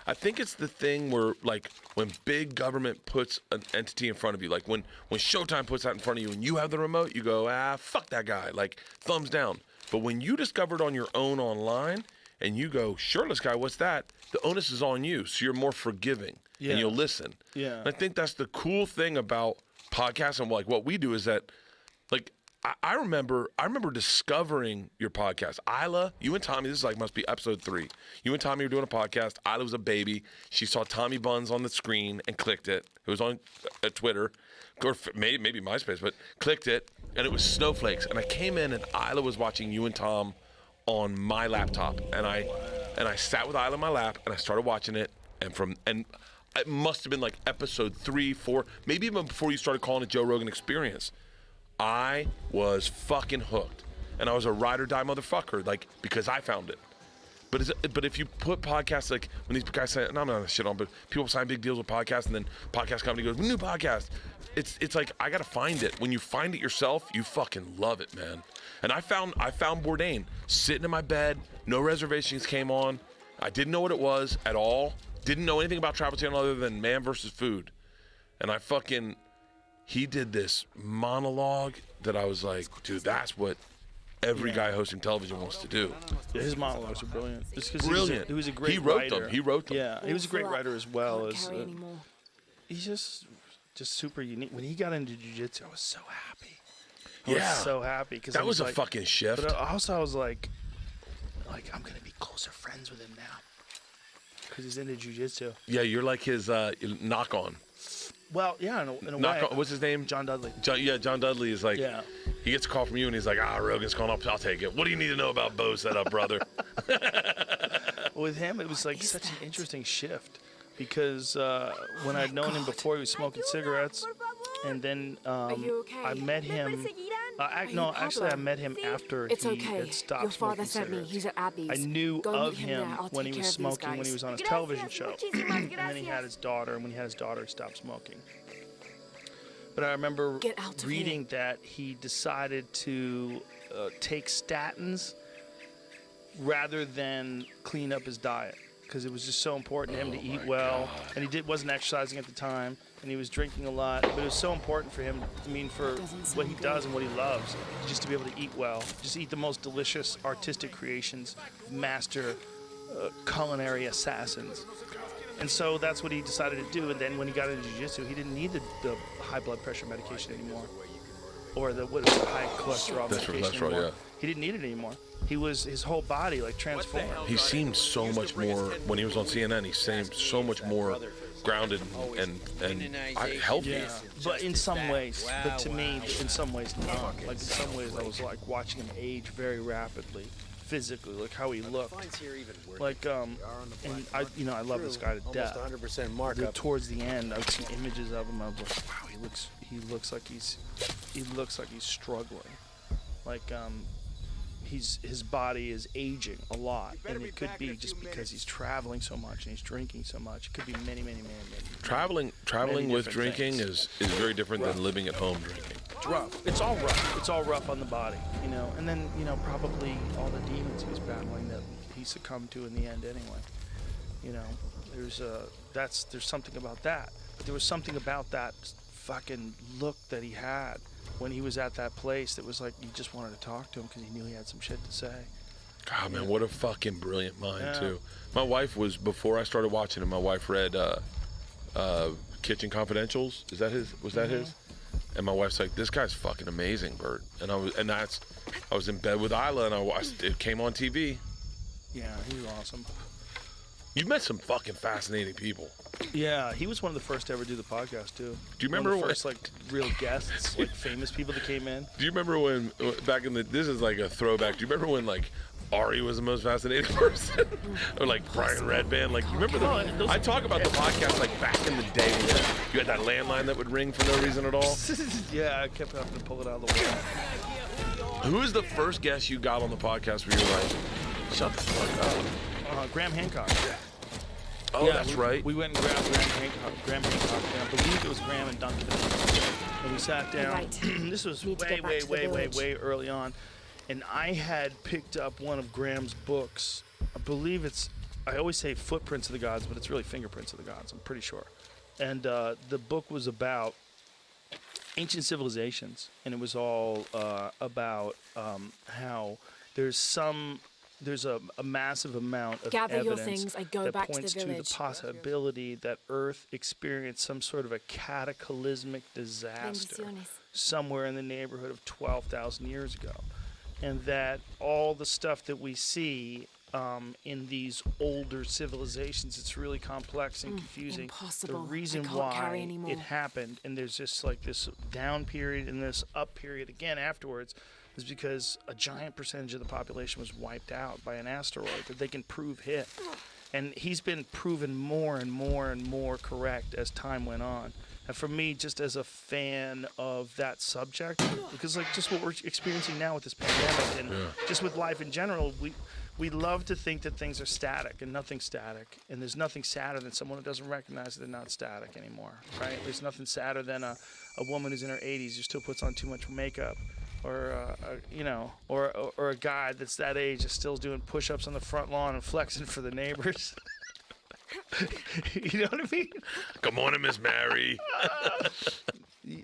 I think it's the thing where, like, when big government puts an entity in front of you, like when Showtime puts that in front of you and you have the remote, you go, fuck that guy, like, thumbs down. But when you discover it on your own online and you go, shirtless guy, what's that? The onus is on you, so you're more forgiving and you'll listen. Yeah. And I think that's the cool thing about podcasts and, like, what we do is that, like, I remember discovering your podcast. Isla, you and Tommy, this is like must be episode 3. You and Tommy were doing a podcast. Isla was a baby. She saw Tommy Buns on the screen and clicked it. It was on Twitter, or maybe MySpace, but clicked it, and it was snowflakes. And I came in, and Isla was watching you and Tom on my laptop, and I sat with Isla in my lap, and I started watching it, and it must have been like episode 3, 4, maybe even before you started calling it Joe Rogan Experience. I was fucking hooked, and I was a ride or die motherfucker, like, because I found it. But if you put podcasts, like when these guys say, and I'm not gonna shit on, but people sign big deals with podcasts, and then podcast company goes, new podcast. It's like I gotta find it. When you find it yourself, you fucking love it, man. And I found Bourdain sitting in my bed. No Reservations came on. I didn't know what it was at all. Didn't know anything about Travel Channel other than Man versus Food, and he did this monologue that I was like, dude, that's what every guy hosting television wants to do. Yeah, his monologues are brilliant. Brilliant. He was a great writer. He wrote them. Yeah, he was a great writer as well. He's just super unique. When he got into jiu-jitsu, I was so happy. I was so happy. That was a fucking shift. But also I was like, I'm going to be closer friends with him now. Because he's into jiu-jitsu. Yeah, you're like his knock-on. Well, yeah, in a way. What's his name? John Dudley. John Dudley is like, he gets a call from you and he's like, Rogan's calling up, I'll take it. What do you need to know about Bo's setup, brother? With him, it was like such an interesting shift because when I'd known him before, he was smoking cigarettes. And then I met him No, actually, I met him after It's he okay. had stopped Your father smoking sent me. cigarettes. He's at Abby's. I knew Go of meet him him there. I'll when he take was care of these smoking, when he guys. was on his television show, and then he had his daughter, and when he had his daughter, he stopped smoking. But I remember reading that he decided to take statins rather than clean up his diet, because it was just so important to him to eat well, and he wasn't exercising at the time, and he was drinking a lot, but it was so important for him, for what he does and what he loves, just to be able to eat well, just eat the most delicious artistic creations, master culinary assassins. And so that's what he decided to do, and then when he got into jiu-jitsu, he didn't need the high blood pressure medication anymore, or the high cholesterol medication anymore. Yeah. He didn't need it anymore. His whole body transformed. He seemed so much more, when he was on CNN, he seemed so much more grounded and healthy. Yeah, but in some ways, but to me, in some ways not. Like in some ways, I was like watching him age very rapidly, physically, like how he looked. Like and I love this guy to death. 100% markup. Towards the end, I would see images of him. I was like, wow, he looks like he's struggling. Like his body is aging a lot, and it could be just because he's traveling so much and he's drinking so much. It could be many. Traveling with drinking is very different than living at home drinking. It's rough. It's all rough. It's all rough on the body, And then probably all the demons he was battling that he succumbed to in the end anyway. There's something about that. But there was something about that fucking look that he had when he was at that place that was like you just wanted to talk to him because he knew he had some shit to say. God, man, what a fucking brilliant mind, too. My wife before I started watching him, my wife read Kitchen Confidentials. Was that his? And my wife's like, this guy's fucking amazing, Bert. And I was in bed with Isla, and I watched it. Came on TV. Yeah, he was awesome. You've met some fucking fascinating people. Yeah, he was one of the first to ever do the podcast too. Do you remember one of the first real guests, famous people that came in? Do you remember when back in this is like a throwback? Do you remember when Ari was the most fascinating person, or Brian Redband? You remember I talk about the podcast back in the day when you had that landline that would ring for no reason at all. Yeah, I kept having to pull it out of the wall. Who was the first guest you got on the podcast where you were like, shut the fuck up? Graham Hancock. Oh, yeah, that's right. We went and grabbed Graham Hancock, and I believe it was Graham and Duncan. And we sat down. Right. This was way early on. And I had picked up one of Graham's books. I believe I always say Footprints of the Gods, but it's really Fingerprints of the Gods, I'm pretty sure. And the book was about ancient civilizations. And it was all about how there's a massive amount of evidence that points to the possibility that Earth experienced some sort of a cataclysmic disaster somewhere in the neighborhood of 12,000 years ago. And that all the stuff that we see in these older civilizations, it's really complex and confusing. Impossible. The reason why it happened, and there's just this down period and this up period again afterwards, is because a giant percentage of the population was wiped out by an asteroid that they can prove hit. And he's been proven more and more correct as time went on. And for me, just as a fan of that subject, because just what we're experiencing now with this pandemic and just with life in general, we love to think that things are static, and nothing's static. And there's nothing sadder than someone who doesn't recognize that they're not static anymore, right? There's nothing sadder than a woman who's in her 80s who still puts on too much makeup. Or or a guy that's that age is still doing push-ups on the front lawn and flexing for the neighbors. You know what I mean? Good morning, Miss Mary.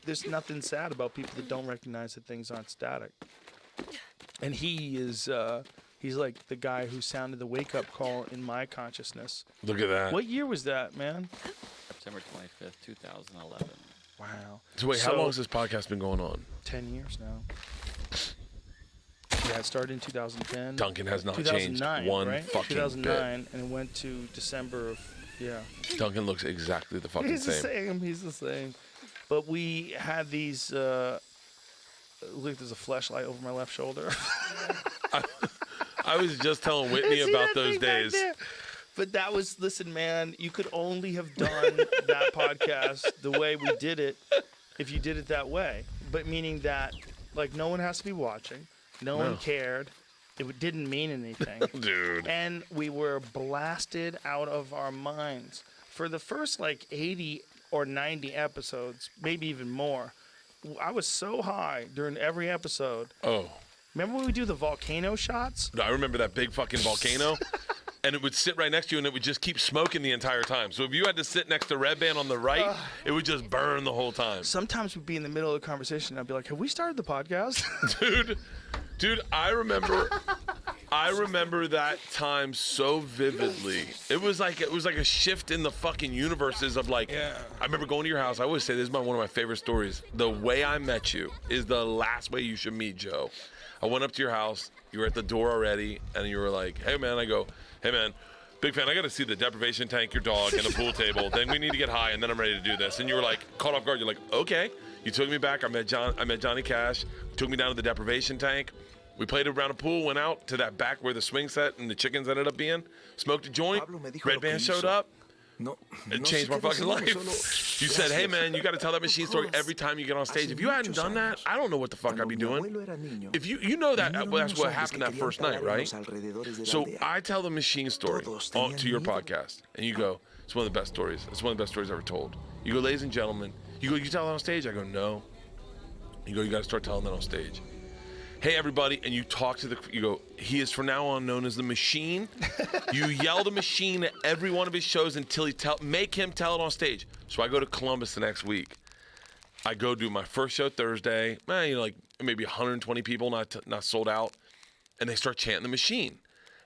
There's nothing sad about people that don't recognize that things aren't static. And he's like the guy who sounded the wake-up call in my consciousness. Look at that. What year was that, man? September 25th, 2011. Wow. So wait, how long has this podcast been going on? 10 years now. Yeah, it started in 2010. Duncan has not changed one fucking 2009, bit. and it went to December of, Duncan looks exactly the fucking same. He's the same. But we had these, look, there's a fleshlight over my left shoulder. I was just telling Whitney about those days. But that was, listen, man, you could only have done that podcast the way we did it if you did it that way. But meaning that Like, no one has to be watching. No one cared. It didn't mean anything. Dude. And we were blasted out of our minds. For the first, like, 80 or 90 episodes, maybe even more, I was so high during every episode. Oh. Remember when we do the volcano shots? I remember that big fucking volcano. And it would sit right next to you, and it would just keep smoking the entire time. So if you had to sit next to Red Band on the right, it would just burn the whole time. Sometimes we'd be in the middle of the conversation, and I'd be like, have we started the podcast? Dude, I remember that time so vividly. It was like a shift in the fucking universes of like. Yeah. I remember going to your house. I always say this is one of my favorite stories. The way I met you is the last way you should meet Joe. I went up to your house. You were at the door already, and you were like, "Hey man," I go, "Hey man, big fan. I got to see the deprivation tank, your dog, and the pool table. Then we need to get high, and then I'm ready to do this." And you were like, caught off guard. You're like, "Okay." You took me back. I met Johnny Cash. Took me down to the deprivation tank. We played around a pool. Went out to that back where the swing set and the chickens ended up being. Smoked a joint. Red Band showed up. It changed my fucking life. You said, "Hey man, you got to tell that machine story every time you get on stage. If you hadn't done that, I don't know what the fuck I'd be doing." If you know that that's what happened that first night, right? So I tell the machine story to your podcast, and you go, "It's one of the best stories. It's one of the best stories ever told." You go, "Ladies and gentlemen," you go, "You tell it on stage?" I go, "No." You go, "You got to start telling that on stage." "Hey everybody," and you talk to you go, "He is from now on known as the Machine." You yell the Machine at every one of his shows until make him tell it on stage. So I go to Columbus the next week. I go do my first show Thursday. Like maybe 120 people, not sold out, and they start chanting the Machine.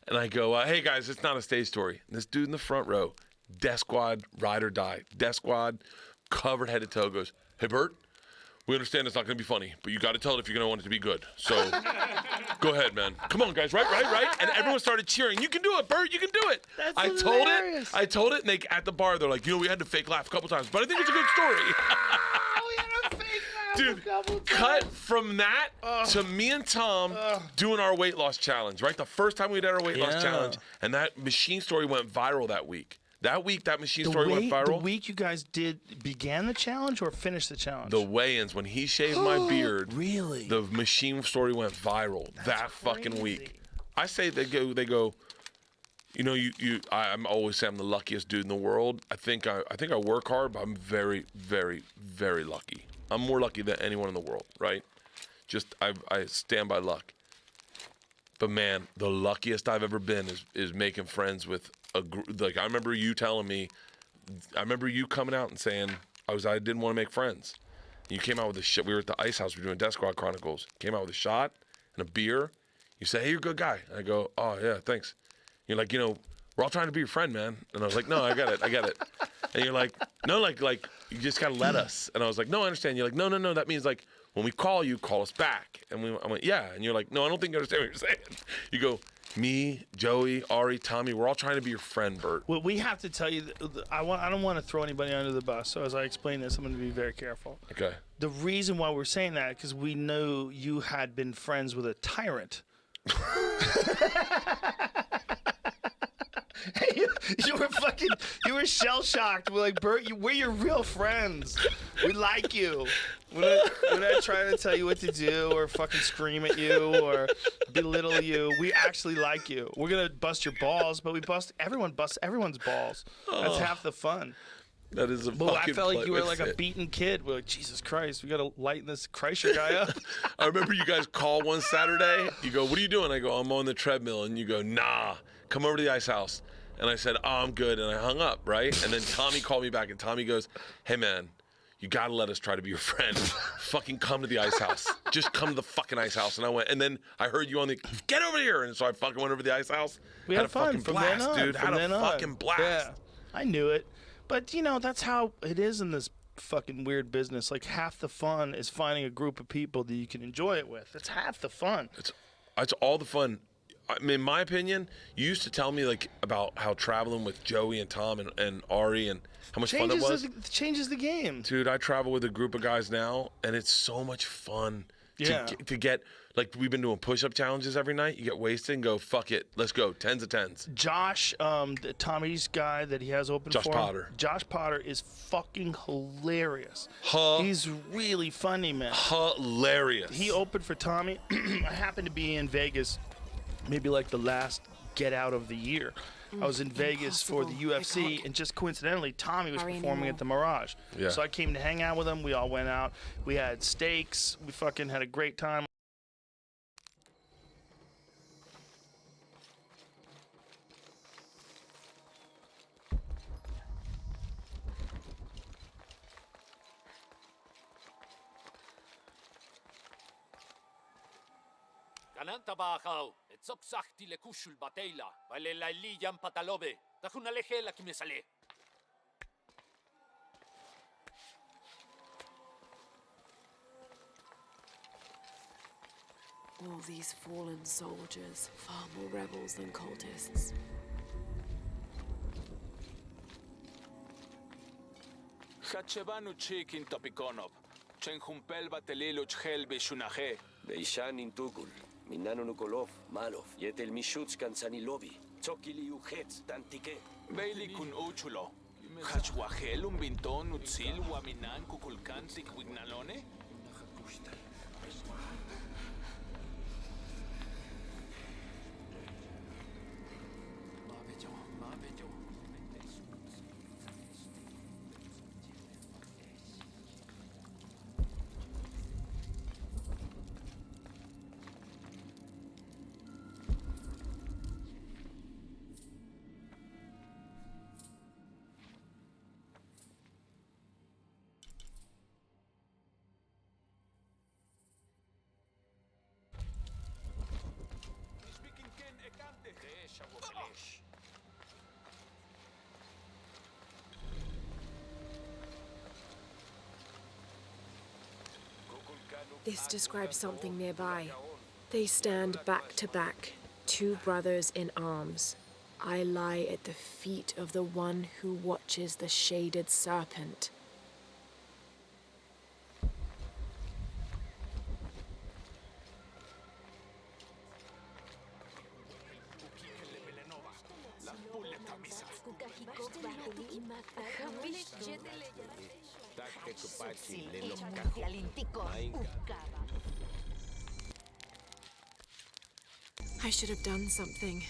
And I go, "Hey guys, it's not a stage story." And this dude in the front row, Death Squad, Ride or Die, Death Squad, covered head to toe, goes, "Hey Bert, we understand it's not going to be funny, but you got to tell it if you're going to want it to be good. So go ahead, man. Come on, guys. Right. And everyone started cheering. "You can do it, Bert. You can do it." That's I hilarious. told it, and they at the bar, they're like, "We had to fake laugh a couple times, but I think it's a good story." We had a fake laugh Dude, a couple cut times. from that to me and Tom doing our weight loss challenge, right? The first time we did our weight loss challenge, and that machine story went viral that week. That week, that machine story went viral. The week you guys began the challenge or finished the challenge? The weigh-ins, when he shaved my beard. Really? The machine story went viral that fucking week. I say they go. I'm always saying I'm the luckiest dude in the world. I think I work hard, but I'm very, very, very lucky. I'm more lucky than anyone in the world, right? Just I stand by luck. But man, the luckiest I've ever been is making friends with like I remember you telling me, I remember you coming out and saying I didn't want to make friends. You came out with a shit. We were at the Ice House. We were doing Death Squad Chronicles. Came out with a shot and a beer. You say, "Hey, you're a good guy." And I go, "Oh yeah, thanks." You're like, "We're all trying to be your friend, man." And I was like, "No, I get it. And you're like, "No, like you just gotta let us." And I was like, "No, I understand." You're like, No. That means like when we call you, call us back. And I went, "Yeah." And you're like, "No, I don't think you understand what you're saying." You go, "Me, Joey, Ari, Tommy, we're all trying to be your friend, Bert." Well, we have to tell you, I don't want to throw anybody under the bus. So as I explain this, I'm going to be very careful. Okay. The reason why we're saying that because we know you had been friends with a tyrant. You were shell shocked. We're like, "Bert, we're your real friends. We like you. We're not trying to tell you what to do or fucking scream at you or belittle you. We actually like you. We're gonna bust your balls, but everyone busts everyone's balls. That's half the fun." That is a But I fucking felt like you were play. like a beaten kid. We're like, "Jesus Christ, we gotta lighten this Kreischer guy up." I remember you guys call one Saturday. You go, "What are you doing?" I go, "I'm on the treadmill." And you go, "Nah, come over to the Ice House." And I said, "Oh, I'm good." And I hung up, right? And then Tommy called me back, and Tommy goes, "Hey, man, you got to let us try to be your friend. Fucking come to the Ice House. Just come to the fucking Ice House." And I went, and then I heard you on the, "Get over here." And so I fucking went over to the Ice House. We had a fun fucking from blast, then on. dude. From Had then a on. fucking blast. Yeah, I knew it. But, that's how it is in this fucking weird business. Like, half the fun is finding a group of people that you can enjoy it with. It's half the fun. It's all the fun. I mean, in my opinion, you used to tell me like about how traveling with Joey and Tom and Ari and how much fun it was. Changes the game. Dude, I travel with a group of guys now, and it's so much fun Yeah. To get, like, we've been doing push-up challenges every night. You get wasted and go, fuck it, let's go, 10s of 10s. Josh, Tommy's guy that he has open Josh for Potter. Josh Potter is fucking hilarious. He's really funny, man. Hilarious. He opened for Tommy. I happened to be in Vegas, maybe like the last get out of the year. I was in Vegas for the UFC, and just coincidentally, Tommy was performing at the Mirage. Yeah. So I came to hang out with him. We all went out. We had steaks. We fucking had a great time. Kanantabakaw, etsoksakti le kushul batela, vale la liyan patalobe, tajuna lejela que me sale. All these fallen soldiers, far more rebels than cultists. Hachebanu chikin topikonop, chenjumpel batelilo chhelbe shunaje. Beishan intugul, minano nukolov, malov, yetel mishuts kansanilobi, tsokili uhetz, tantike. Beili kun uchulo. Hachwahel un binton utzil waminan kukulkantik wignalone? This describes something nearby. They stand back to back, two brothers in arms. I lie at the feet of the one who watches the shaded serpent. I should have done something.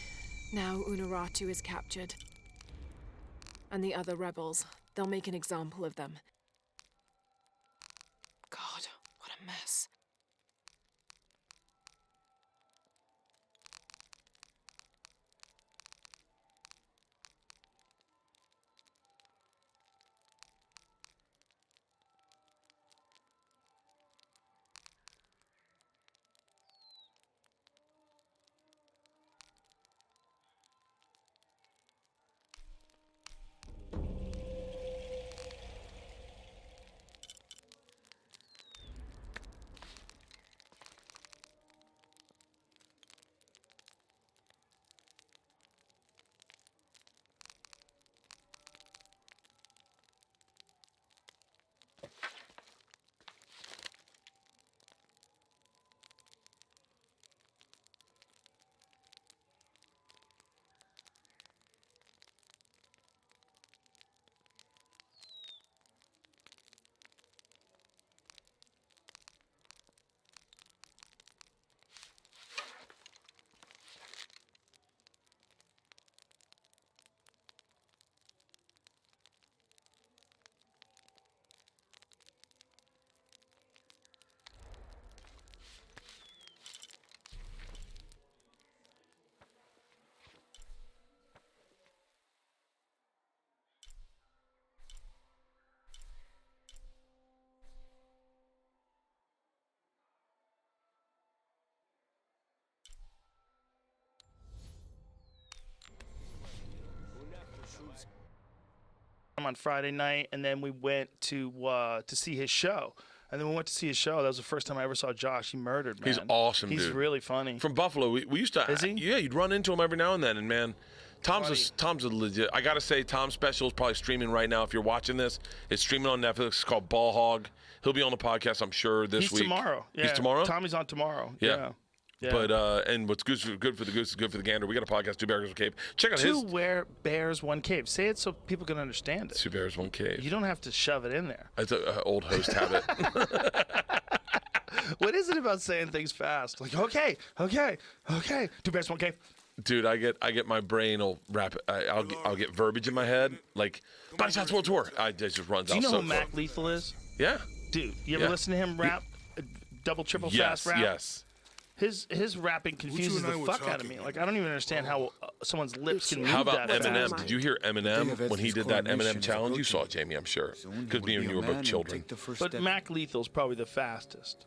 Now Unuratu is captured. And the other rebels, they'll make an example of them. God, what a mess. On Friday night, and then we went to see his show. And then we went to see his show. That was the first time I ever saw Josh. He murdered, man. He's awesome, He's dude. really funny. From Buffalo. We used to. Is he? Yeah, you'd run into him every now and then, and man, Tom's a legit. I gotta say, Tom's special is probably streaming right now. If you're watching this, it's streaming on Netflix. It's called Ball Hog. He'll be on the podcast, I'm sure, this week. He's tomorrow. Yeah. He's tomorrow? Tommy's on tomorrow. Yeah. Yeah. But and what's good for the goose is good for the gander. We got a podcast, Two Bears, One Cave. Check out his. Two bears, one cave. Say it so people can understand it. Two Bears, One Cave. You don't have to shove it in there. It's an old host habit. What is it about saying things fast? Like, okay. Two bears, one cave. Dude, I get my brain will wrap. I'll get verbiage in my head like Body Shots World Tour. It just runs out. Do you know so who Mac Lethal is? Yeah. Dude, you ever listen to him rap? Double, triple fast rap? Yes. His rapping confuses the fuck out of me. Like, I don't even understand how someone's lips can move How about that Eminem? fast. Did you hear Eminem when he did that Eminem challenge? You saw it, Jamie, I'm sure. Because me and you were both children. But Mac Lethal's probably the fastest.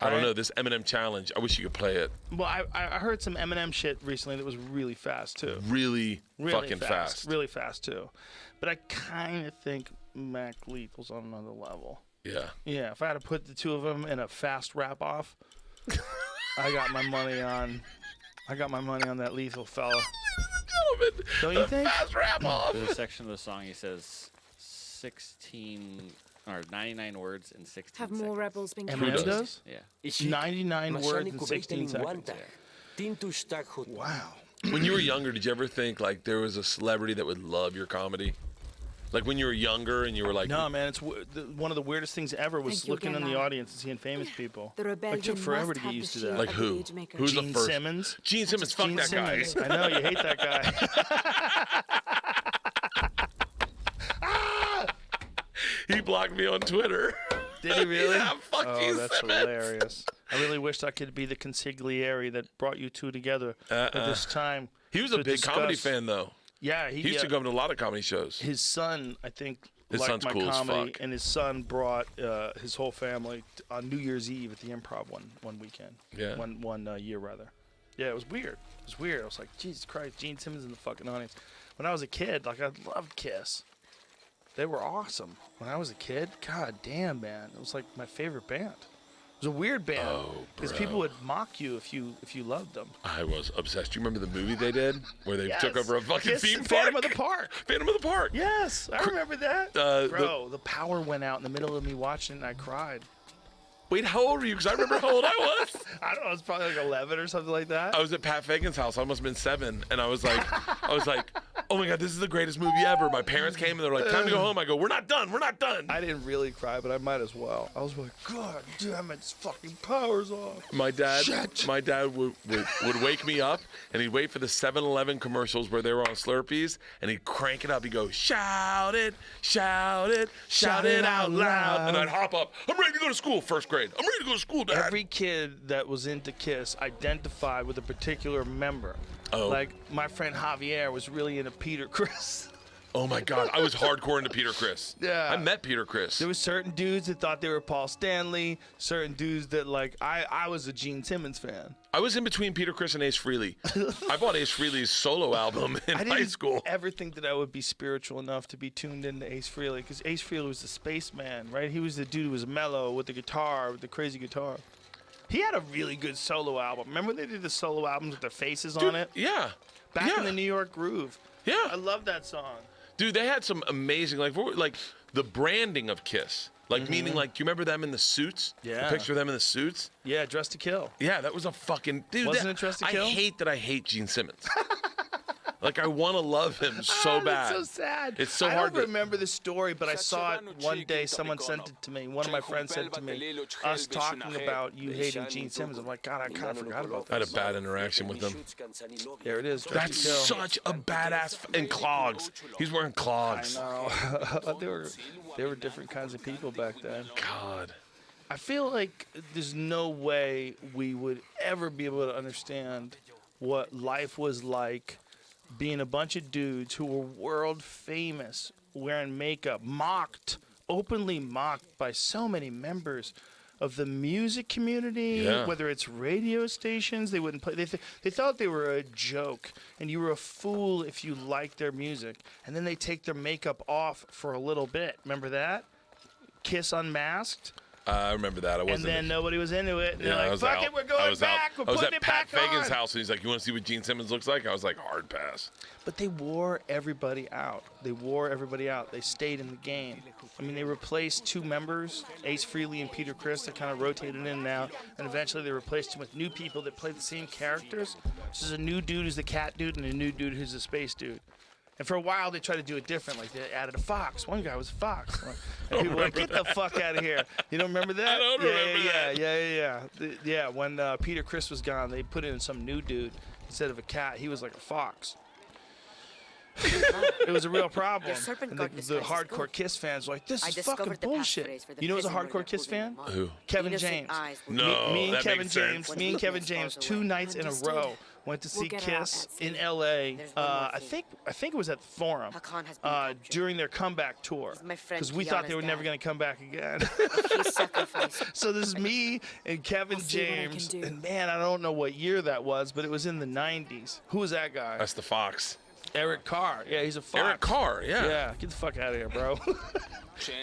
I don't know, this Eminem challenge, I wish you could play it. Well, I heard some Eminem shit recently that was really fast, too. Really fucking fast. Really fast, too. But I kind of think Mac Lethal's on another level. Yeah. Yeah, if I had to put the two of them in a fast rap-off, I got my money on that Lethal fella. Don't you think? Fast rap-off. There's a section of the song he says 99 words in 16 Have seconds. more rebels been Eminem killed? does? Yeah. 99 words in 16 seconds. Wow. When you were younger, did you ever think like there was a celebrity that would love your comedy? Like when you were younger and you were like, No, man, it's one of the weirdest things ever was Thank you looking again, in the Larry. audience and seeing famous people. The Like, rebellion took forever must to get have used to the that. shield like of who? the age maker. Who's the Gene first? Simmons. Gene Simmons, fuck Gene that Simmons. guy. I know, you hate that guy. He blocked me on Twitter. Did he really? Yeah, fuck Oh, Gene that's Simmons. hilarious. I really wished I could be the consigliere that brought you two together at this time. He was a to big comedy discuss- fan though. Yeah, He used to come to a lot of comedy shows. His son, I think, His liked son's my cool as comedy, fuck. and his son brought his whole family on New Year's Eve at the Improv one weekend. Yeah. One year rather. Yeah, it was weird. It was weird. I was like, Jesus Christ, Gene Simmons in the fucking audience. When I was a kid, like, I loved Kiss. They were awesome. When I was a kid, god damn, man, it was like my favorite band. It was a weird band because people would mock you if you loved them. I was obsessed. Do you remember the movie they did where they took over a fucking Kiss theme and park? Phantom of the Park. Phantom of the Park. Yes, I remember that. Bro, The power went out in the middle of me watching it, and I cried. Wait, how old were you? Because I remember how old I was. I don't know. I was probably like 11 or something like that. I was at Pat Fagan's house. I must have been 7, and I was like, oh my god, this is the greatest movie ever. My parents came and they're like, time to go home. I go, we're not done. I didn't really cry, but I might as well. I was like, God damn it, this fucking power's off. My dad would wake me up, and he'd wait for the 7-Eleven commercials where they were on Slurpees, and he'd crank it up. He'd go, shout it out loud. And I'd hop up. I'm ready to go to school, first grade. I'm ready to go to school, Dad. Every kid that was into Kiss identified with a particular member. Oh. Like, my friend Javier was really into Peter Criss. Oh my god, I was hardcore into Peter Criss. Yeah. I met Peter Criss. There was certain dudes that thought they were Paul Stanley, certain dudes that, like, I was a Gene Simmons fan. I was in between Peter Criss and Ace Frehley. I bought Ace Frehley's solo album in high school. I didn't ever think that I would be spiritual enough to be tuned into Ace Frehley, because Ace Frehley was the spaceman, right? He was the dude who was mellow with the guitar, with the crazy guitar. He had a really good solo album. Remember when they did the solo albums with their faces on it? Yeah. Back in the New York Groove. Yeah. I love that song. Dude, they had some amazing, like the branding of Kiss. Like, meaning, like, do you remember them in the suits? Yeah. The picture of them in the suits? Yeah, Dressed to Kill. Yeah, that was a fucking... Dude, Wasn't it Dressed to Kill? I hate that I hate Gene Simmons. Like, I want to love him so bad. That's so sad. It's so I hard don't to... remember the story, but I saw it one day. Someone sent it to me. One of my friends sent it to me. Us talking about you hating Gene Simmons. I'm like, God, I kind of forgot about I had that. a bad interaction with him. There it is. That's Dressed to Kill. such a badass... And clogs. He's wearing clogs. I know. They were different kinds of people back then. God. I feel like there's no way we would ever be able to understand what life was like being a bunch of dudes who were world famous, wearing makeup, openly mocked by so many members of the music community, whether it's radio stations. They wouldn't play. They thought they were a joke, and you were a fool if you liked their music. And then they take their makeup off for a little bit. Remember that? Kiss Unmasked. I remember that. I wasn't. And then nobody was into it. And they're I like, was fuck out. it, we're going back. We're I was putting at it Pat back Fagan's on. house, and he's like, "You want to see what Gene Simmons looks like?" I was like, "Hard pass." But they wore everybody out. They stayed in the game. I mean, they replaced 2 members, Ace Frehley and Peter Criss, that kind of rotated in and out. And eventually they replaced them with new people that played the same characters. This is a new dude who's the cat dude and a new dude who's the space dude. And for a while, they tried to do it different. Like, they added a fox. One guy was a fox. And people were like, get the fuck out of here. You don't remember that? I don't remember that. Yeah, when Peter Criss was gone, they put in some new dude. Instead of a cat, he was like a fox. It was a real problem. And the hardcore Kiss fans were like, this is fucking bullshit. You know who's a hardcore Kiss fan? Who? Kevin James. No, me and that Kevin makes James. sense. Me and Kevin James 2 nights in a row went to see Kiss in L.A. I think it was at the Forum during their comeback tour because we thought they were never going to come back again. So this is me and Kevin James, and man, I don't know what year that was, but it was in the 90s. Who was that guy? That's the fox. Eric Carr. Yeah, he's a fox. Eric Carr, yeah. Yeah, get the fuck out of here, bro.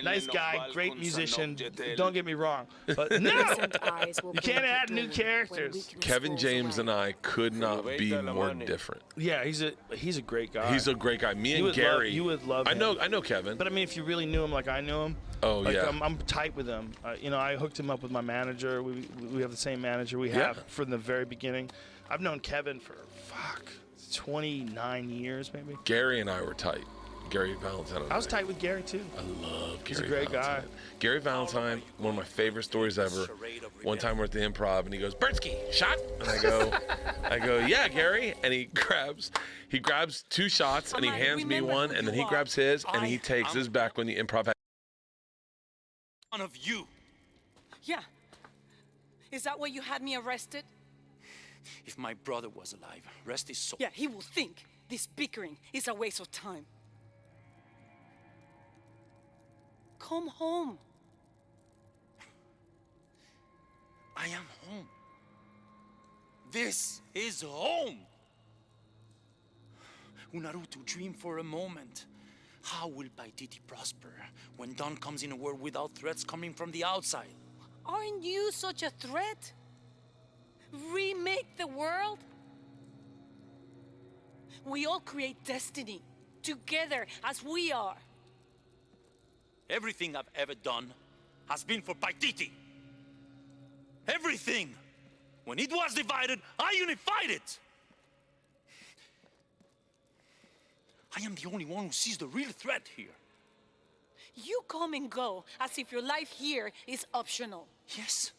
Nice guy, great musician. Don't get me wrong. But no! You can't add new characters. Kevin James and I could not be more different. Yeah, he's a great guy. He's a great guy. Me and Gary. You would love him. I know Kevin. But I mean, if you really knew him like I knew him, I'm tight with him. I hooked him up with my manager. We have the same manager we have from the very beginning. I've known Kevin for 29 years maybe. Gary and I were tight. Gary Valentine. I was tight with Gary too. I love Gary. He's a great Valentine. guy. Gary Valentine, one of my favorite stories ever. One time we're at the Improv and he goes, "Bernsky, shot?" And I go, "Yeah, Gary." And he grabs 2 shots and he hands me one, and then he grabs his and he takes his back when the Improv had One of you. Yeah. Is that why you had me arrested? If my brother was alive, rest his soul. Yeah, he will think this bickering is a waste of time. Come home. I am home. This is home. Unarutu, dream for a moment. How will Paititi prosper when Dawn comes in a world without threats coming from the outside? Aren't you such a threat? Remake the world? We all create destiny together as we are. Everything I've ever done has been for Paititi. Everything. When it was divided, I unified it. I am the only one who sees the real threat here. You come and go as if your life here is optional. Yes.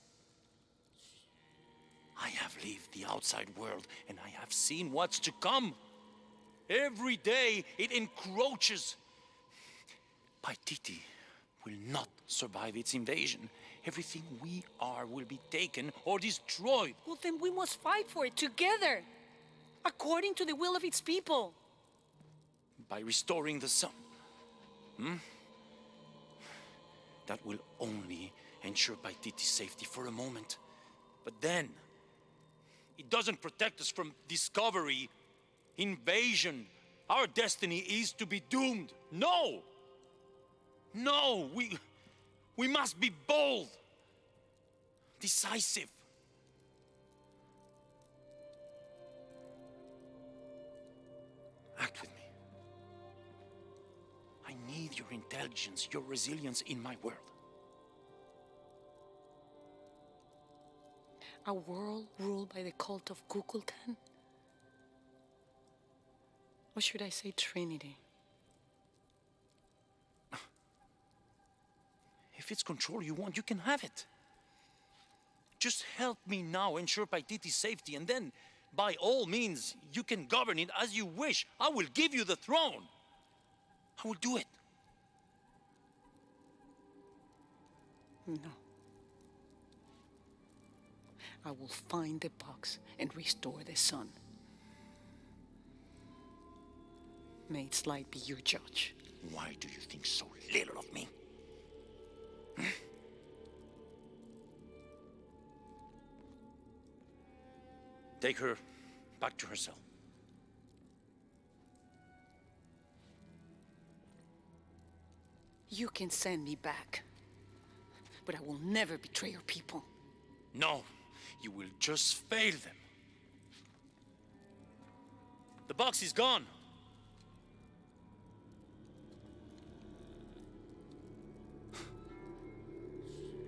I have lived the outside world and I have seen what's to come. Every day it encroaches. Paititi will not survive its invasion. Everything we are will be taken or destroyed. Well, then we must fight for it together, according to the will of its people. By restoring the sun. That will only ensure Paititi's safety for a moment. But then, it doesn't protect us from discovery, invasion. Our destiny is to be doomed. No! No, we must be bold, decisive. Act with me. I need your intelligence, your resilience in my world. A world ruled by the cult of Kukulkan? Or should I say Trinity? If it's control you want, you can have it. Just help me now ensure Paititi's safety, and then, by all means, you can govern it as you wish. I will give you the throne. I will do it. No. I will find the box and restore the sun. May its light be your judge. Why do you think so little of me? Take her back to her cell. You can send me back. but I will never betray your people. No, you will just fail them. The box is gone.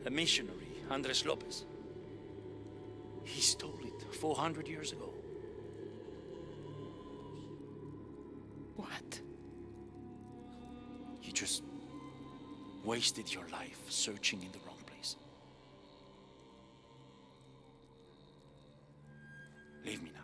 A missionary, Andres Lopez. He stole it 400 years ago. What? You just wasted your life searching in the wrong place. Leave me now.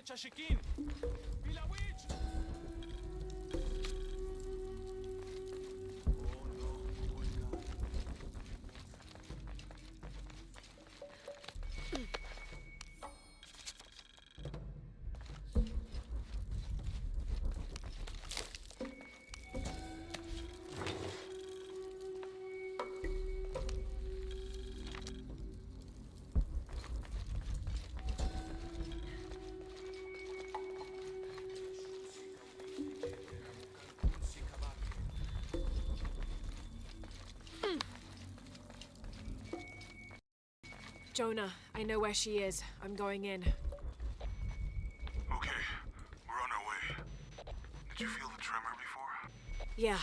Chashikin! Pilawich! Jonah, I know where she is. I'm going in. Okay, we're on our way. Did you feel the tremor before? Yeah,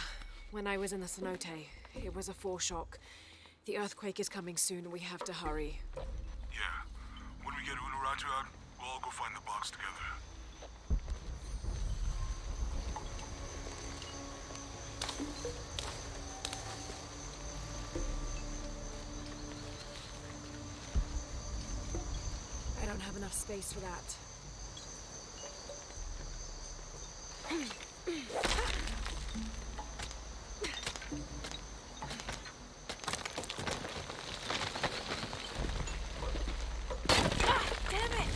when I was in the cenote. It was a foreshock. The earthquake is coming soon. We have to hurry. Yeah. When we get Unuratu out, we'll all go find the box together. I don't have enough space for that. Damn it!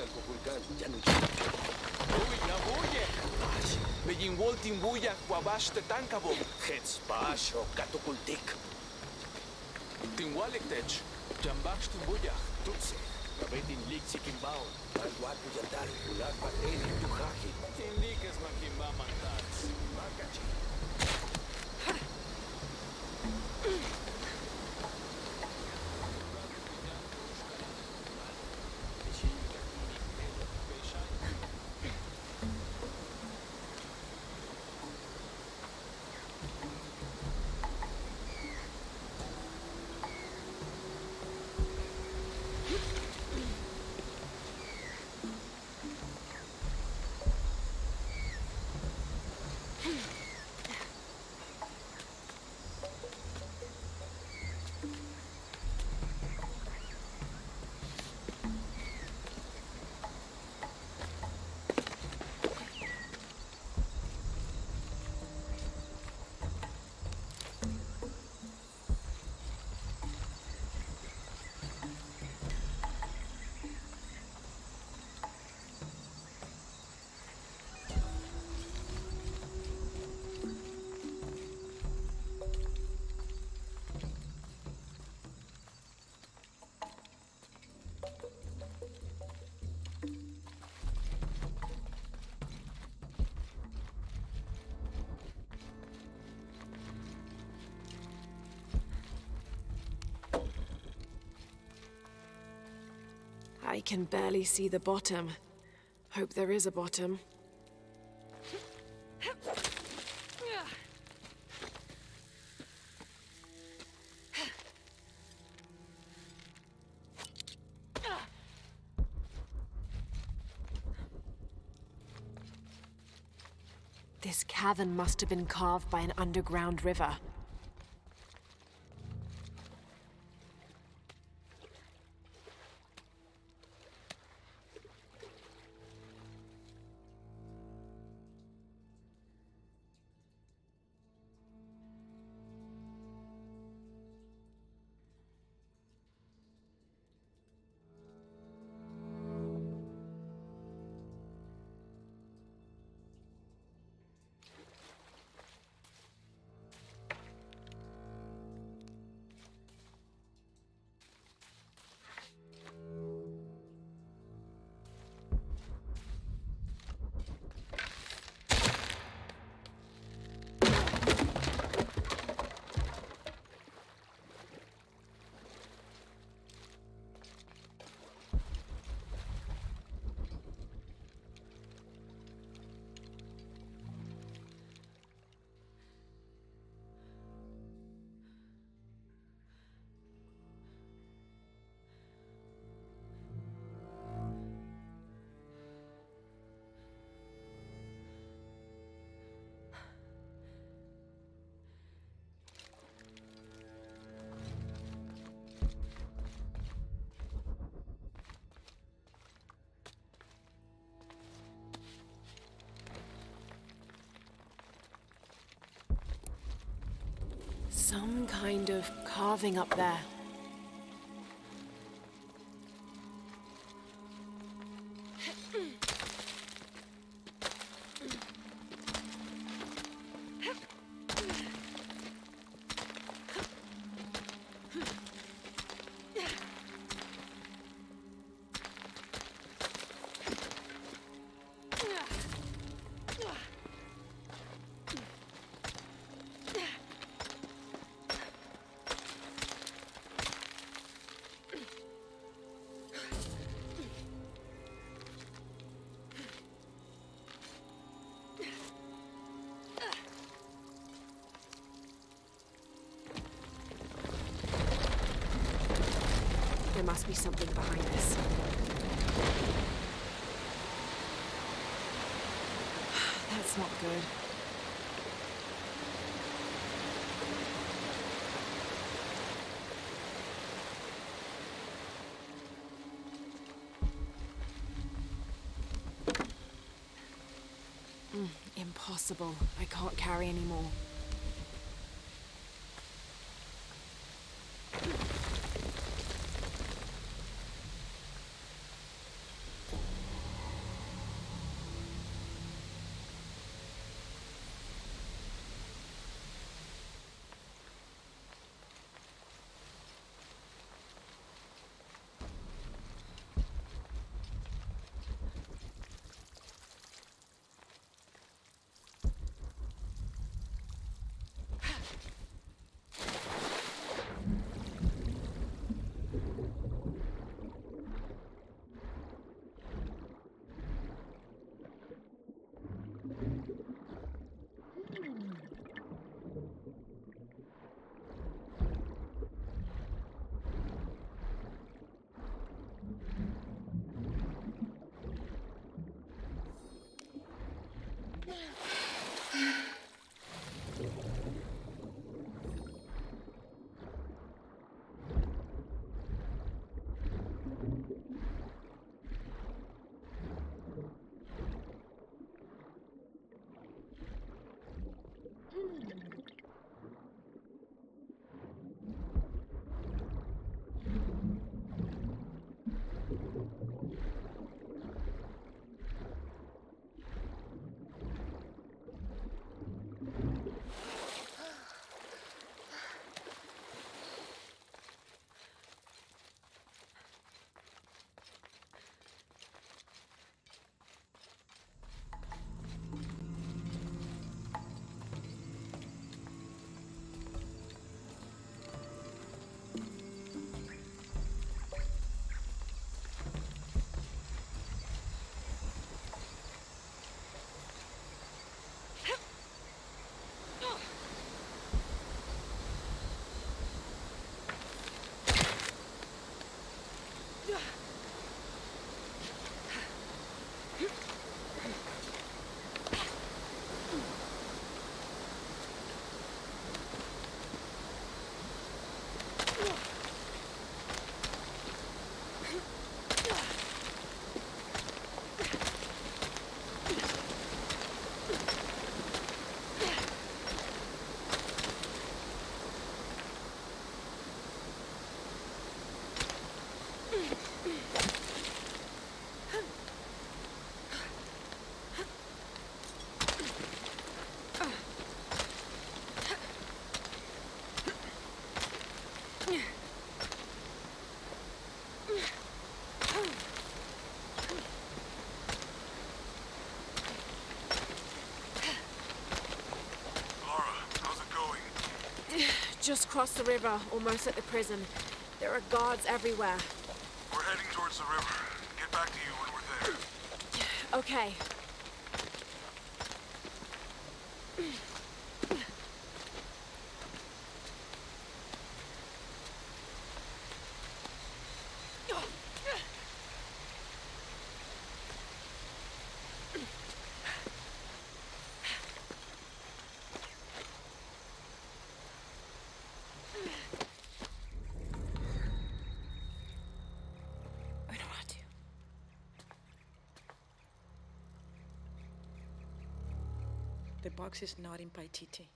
al Kukulkan. Ya no hay. Uy, nabuye! Begin wolting buya wabash te tankabo. Hets, Baasho, Katukultik. Tinwaliktech. Jambash timbuya. Tutsi. Kabetin Liksi Kimbao. Alwatu Yatal. Ulag Pateli Tuhaji. Tindikes makimba mantats. Makachi. I can barely see the bottom. Hope there is a bottom. This cavern must have been carved by an underground river. Some kind of carving up there. There must be something behind this. That's not good. Impossible. I can't carry anymore. Just crossed the river, almost at the prison. There are guards everywhere. We're heading towards the river. Get back to you when we're there. Okay. The box is not in Paititi.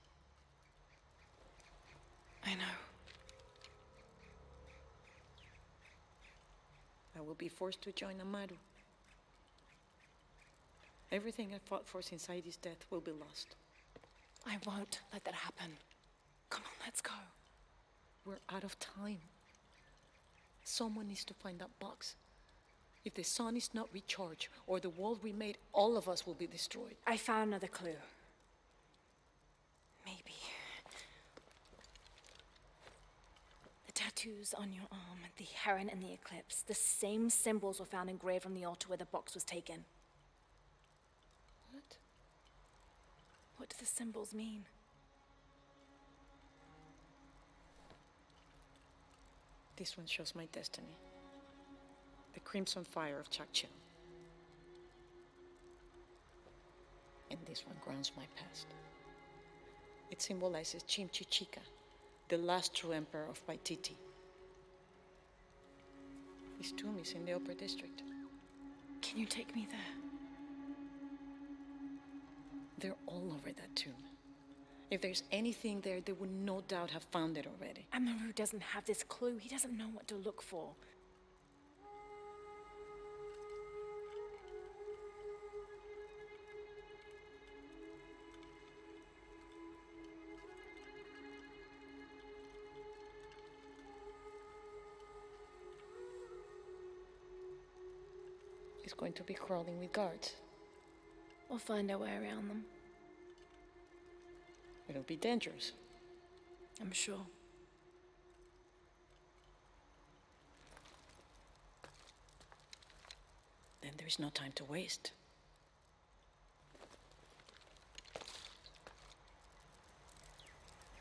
I know. I will be forced to join Amaru. Everything I fought for since Heidi's death will be lost. I won't let that happen. Come on, let's go. We're out of time. Someone needs to find that box. If the sun is not recharged or the world remade, all of us will be destroyed. I found another clue. Maybe. The tattoos on your arm, the heron and the eclipse, the same symbols were found engraved on the altar where the box was taken. What? What do the symbols mean? This one shows my destiny. The crimson fire of Chakchil. And this one grounds my past. It symbolizes Chimchichica, the last true emperor of Paititi. His tomb is in the upper district. Can you take me there? They're all over that tomb. If there's anything there, they would no doubt have found it already. Amaru doesn't have this clue. He doesn't know what to look for. He's going to be crawling with guards. We'll find our way around them. It'll be dangerous. I'm sure. Then there's no time to waste.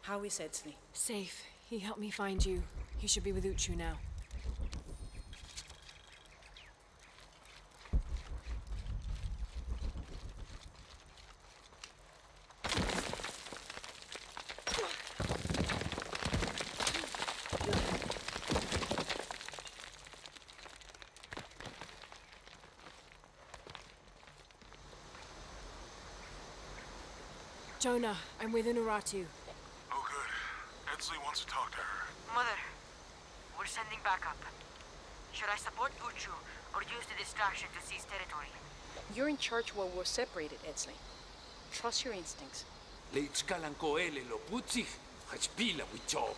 How is Edsley? Safe. He helped me find you. He should be with Uchu now. Jonah, I'm with Unuratu. Oh, good. Edsley wants to talk to her. Mother, we're sending backup. Should I support Uchu or use the distraction to seize territory? You're in charge while we're separated, Edsley. Trust your instincts. Leitskalan koele lo putzig, hachpila wicho.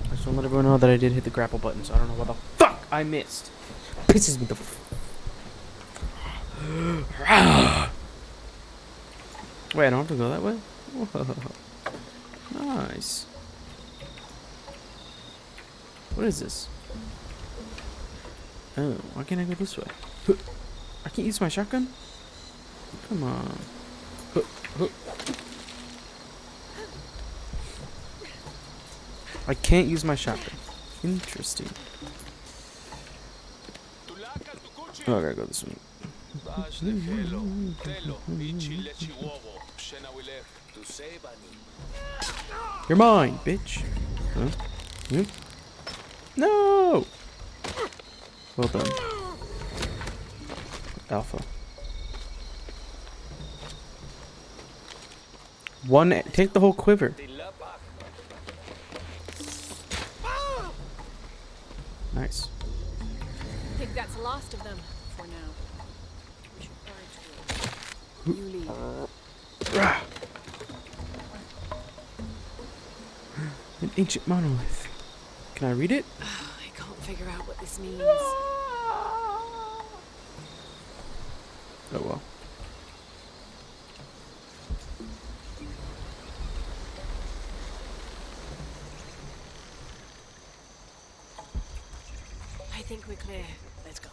I just want to let everyone know that I did hit the grapple button, so I don't know what the fuck I missed. Pisses me the Wait, I don't have to go that way? Whoa. Nice. What is this? Oh, why can't I go this way? I can't use my shotgun? Come on. I can't use my shotgun. Interesting. Oh, I gotta go this way. You're mine, bitch. Huh? Yep. No! Well done. Alpha. Take the whole quiver. Nice. I think that's the last of them. For now. We should try to... You lead. An ancient monolith. Can I read it? I can't figure out what this means. Oh well. I think we're clear. Let's go.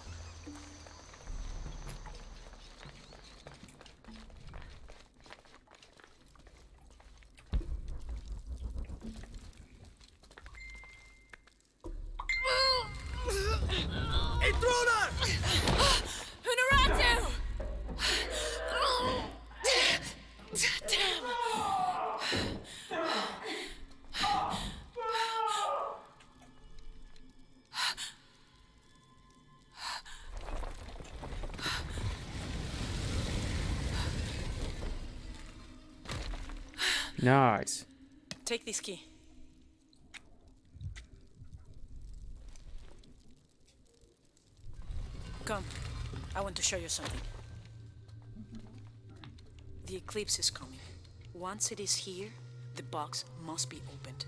Intruder! Unuratu! Damn! Nice. Take this key. Come. I want to show you something. The eclipse is coming. Once it is here, the box must be opened.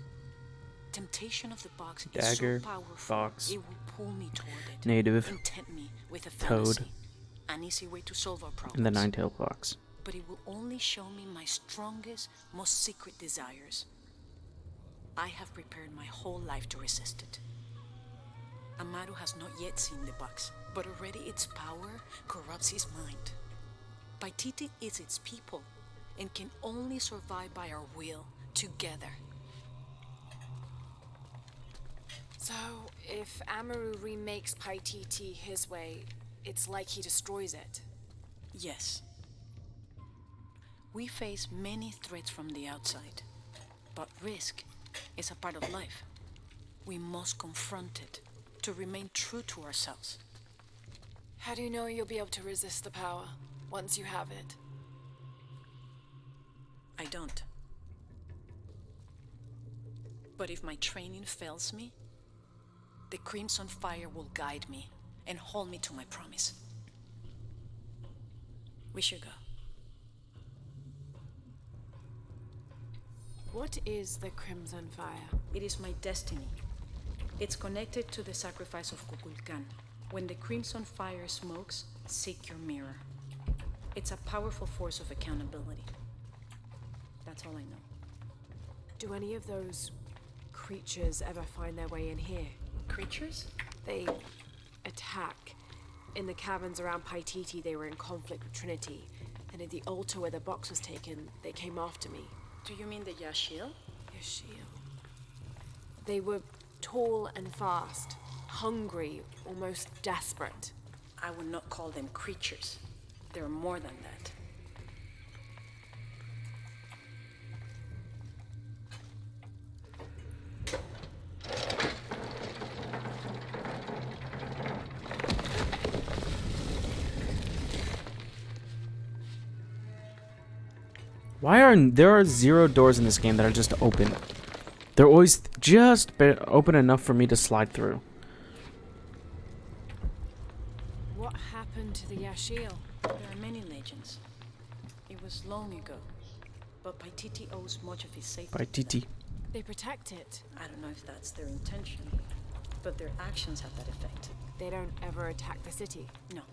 Temptation of the box Dagger, is so powerful, box, it will pull me toward it. native, and tempt me with a toad, fantasy. An easy way to solve our problems. and the nine-tailed fox. But it will only show me my strongest, most secret desires. I have prepared my whole life to resist it. Amaru has not yet seen the box, but already its power corrupts his mind. Paititi is its people, and can only survive by our will, together. So, if Amaru remakes Paititi his way, it's like he destroys it. Yes. We face many threats from the outside, but risk is a part of life. We must confront it to remain true to ourselves. How do you know you'll be able to resist the power once you have it? I don't. But if my training fails me, the Crimson Fire will guide me and hold me to my promise. We should go. What is the Crimson Fire? It is my destiny. It's connected to the sacrifice of Kukulkan. When the Crimson Fire smokes, seek your mirror. It's a powerful force of accountability. That's all I know. Do any of those creatures ever find their way in here? Creatures? They attack. In the caverns around Paititi, they were in conflict with Trinity. And at the altar where the box was taken, they came after me. Do you mean the Yashil? Yashil. They were tall and fast, hungry, almost desperate. I would not call them creatures. They're more than that. Why are there 0 doors in this game that are just open? They're always just open enough for me to slide through. What happened to the Yashil? There are many legends. It was long ago, but Paititi owes much of his safety. Paititi. They protect it. I don't know if that's their intention, but their actions have that effect. They don't ever attack the city? No.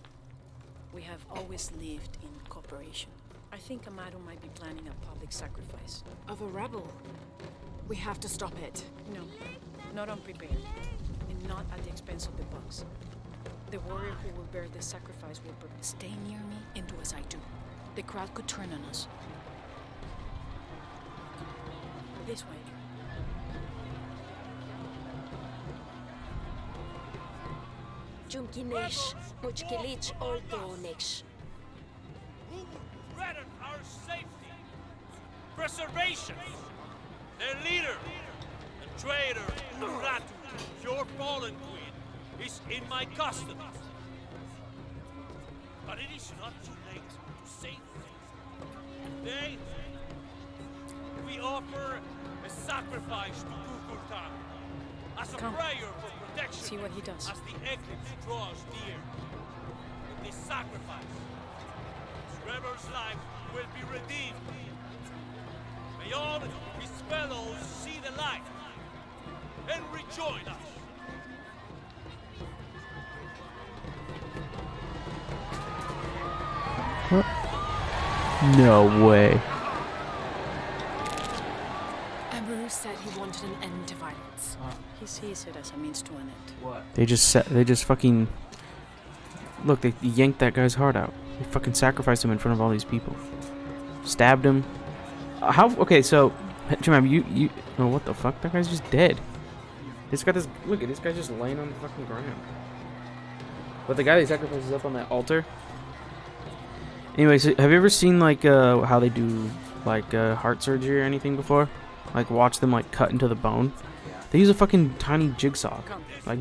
We have always lived in cooperation. I think Amaru might be planning a public sacrifice. Of a rebel? We have to stop it. No, not unprepared, and not at the expense of the bugs. The warrior who will bear this sacrifice will stay near me and do as I do. The crowd could turn on us. This way. Jumkinesh, Muchkilich Oldonesh. Who threaten our safety, preservation? Their leader, the traitor Uratu, your fallen queen, is in my custody. But it is not too late to save them. Today, we offer a sacrifice to Kukulkan as a prayer for protection. See what he does. As the eclipse draws near. With this sacrifice, this rebel's life will be redeemed. May all his fellows see the light and rejoin us. What? No way. Amaru said he wanted an end to violence. He sees it as a means to an end. What? They just fucking... Look, they yanked that guy's heart out. They fucking sacrificed him in front of all these people. Stabbed him. Okay, so... Jim, you... Oh, what the fuck? That guy's just dead. This guy just... Look at this guy just laying on the fucking ground. But the guy they sacrificed is up on that altar. Anyways, have you ever seen, like, how they do, like, heart surgery or anything before? Like, watch them, like, cut into the bone? They use a fucking tiny jigsaw. Like,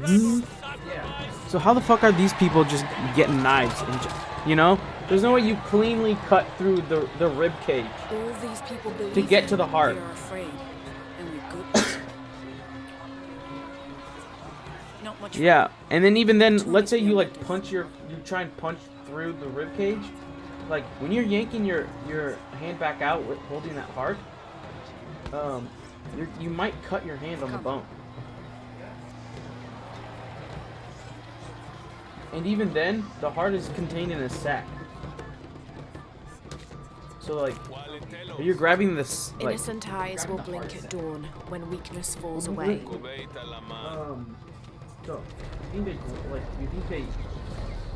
so how the fuck are these people just getting knives? And you know? There's no way you cleanly cut through the rib cage All these people believe to get to the heart. We are afraid, and we good. Not much. Yeah, and then even then, let's say you, like, you try and punch through the rib cage. Like, when you're yanking your hand back out, holding that heart, you might cut your hand on the bone. And even then, the heart is contained in a sac. So, like, if you're grabbing this, like... Innocent eyes will blink at dawn when weakness falls away. So, you think they...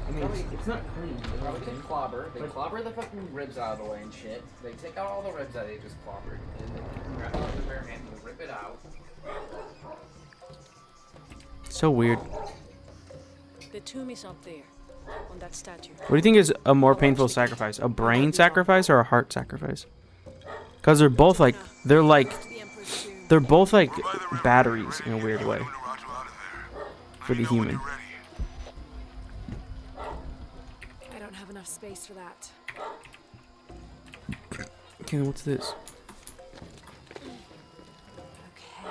I mean, it's not clean. Probably they clobber. They clobber the fucking ribs out of the way and shit. They take out all the ribs that they just clobbered. And they grab it with their bare hands and rip it out. So weird. The tomb is up there, on that statue. What do you think is a more painful sacrifice? A brain sacrifice or a heart sacrifice? Because they're both like, they're both like batteries in a weird way. For the human. Enough space for that. Okay, what's this? Okay.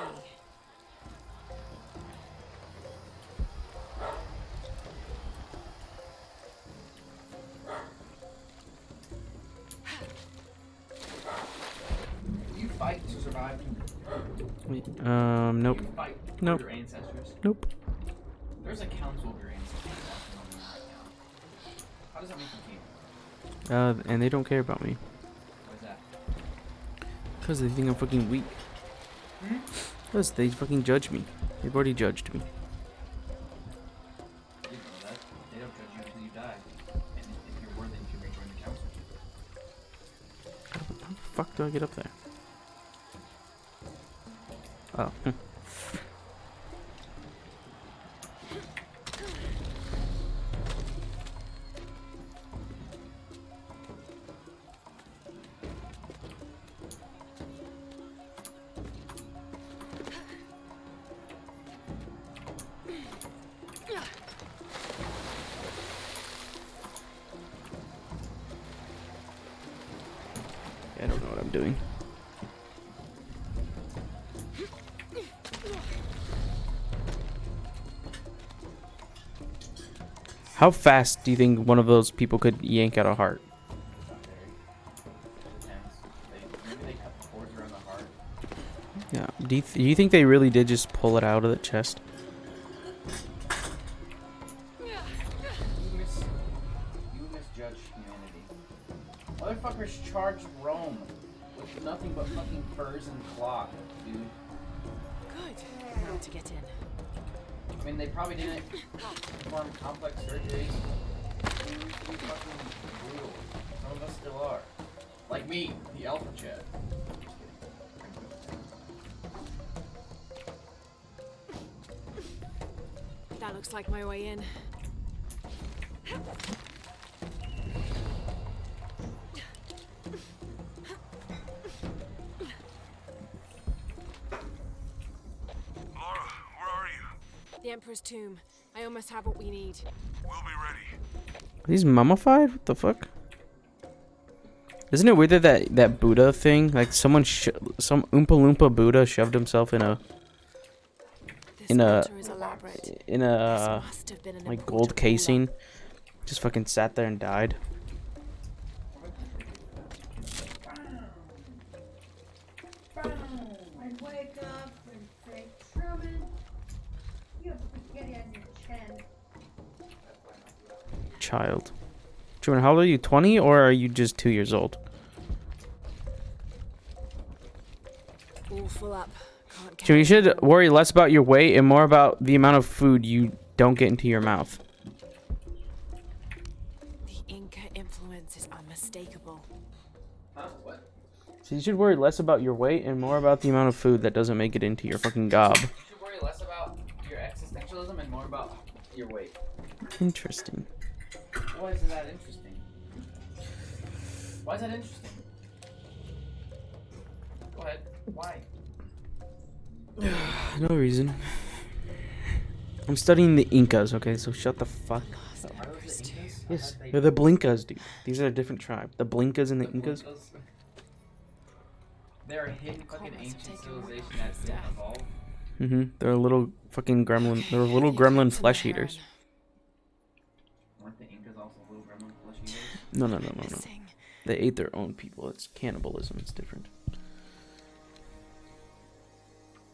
You fight to survive. Nope. You fight Nope. for your ancestors. Nope. There's a council of your ancestors walking on me right now. How does that make you feel? And they don't care about me. What is Because they think I'm fucking weak. Because they fucking judge me. They've already judged me. You know that. They don't judge you until you die. And if you're worthy, you can rejoin the council. How the fuck do I get up there? Oh. I don't know what I'm doing. How fast do you think one of those people could yank out a heart? Yeah. Do you think they really did just pull it out of the chest? You misjudge humanity. Motherfuckers charged Rome with nothing but fucking furs and cloth, dude. Good. Now to get in. I mean, they probably didn't perform complex surgeries. It was fucking brutal. Some of us still are. Like me, the Alpha Chat. That looks like my way in. The Emperor's tomb. I almost have what we need. We'll be ready. Are these mummified? What the fuck? Isn't it weird that that Buddha thing, like some Oompa Loompa Buddha shoved himself in a like gold casing, just fucking sat there and died. Child. Truman, how old are you? 20 or are you just 2 years old? All full up. Truman, you should worry less about your weight and more about the amount of food you don't get into your mouth. The Inca influence is unmistakable. Huh? What? So you should worry less about your weight and more about the amount of food that doesn't make it into your fucking gob. You should worry less about your existentialism and more about your weight. Interesting. Why is that interesting? Why is that interesting? Go ahead. Why? No reason. I'm studying the Incas, okay? So shut the fuck up. Are those the Incas? Yes, they're the Blinkas, dude. These are a different tribe. The Blinkas and the Incas. They're a hidden fucking ancient civilization that didn't evolve. They're a little fucking gremlin. They're little gremlin flesh eaters. Weren't the Incas also little gremlin flesh eaters? No. They ate their own people. It's cannibalism. It's different.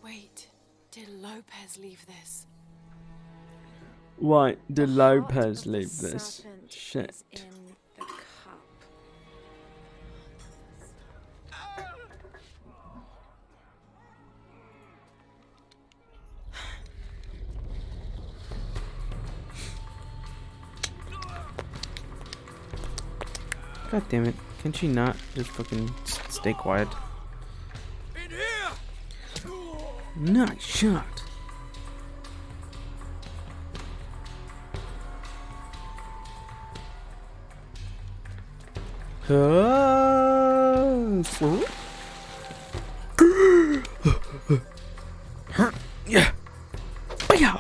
Wait, did Lopez leave this? Why did Lopez leave this? Shit. In the cup. God damn it. Can she not just fucking stay quiet? In here! Nice shot. Yeah. Yeah.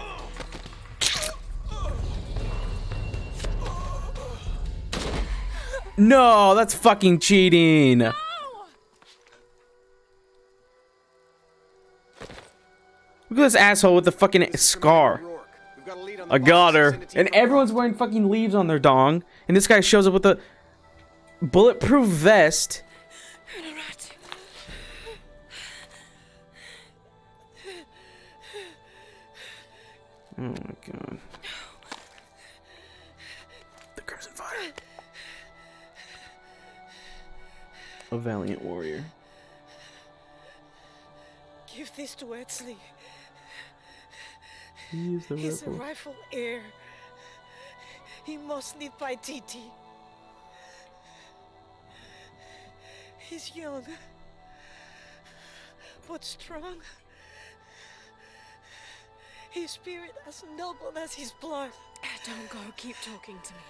No, that's fucking cheating. Look at this asshole with the fucking scar. I got her. And everyone's wearing fucking leaves on their dong. And this guy shows up with a bulletproof vest. Oh my god. The Crimson Fire. A valiant warrior. Give this to Etzli. He's the He's a rebel. rightful heir. He must live by Titi. He's young, but strong. His spirit as noble as his blood. Don't go. Keep talking to me.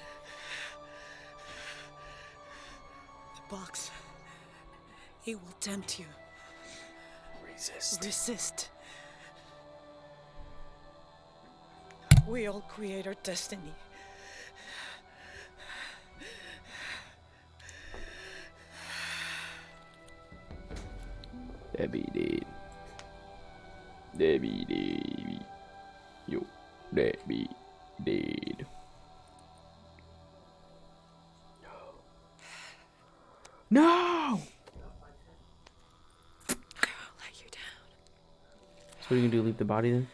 The box. It will tempt you. Resist. Resist. We all create our destiny. Debbie did. Debbie did. Yo, Debbie did. No! I'll let you down. So what are you gonna do? Leave the body then?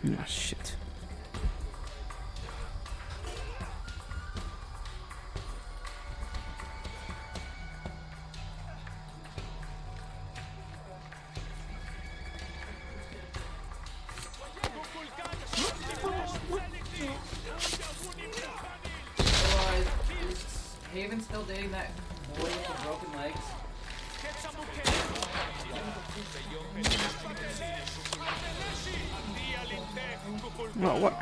Oh shit. Is Haven still dating that boy with the broken legs? What?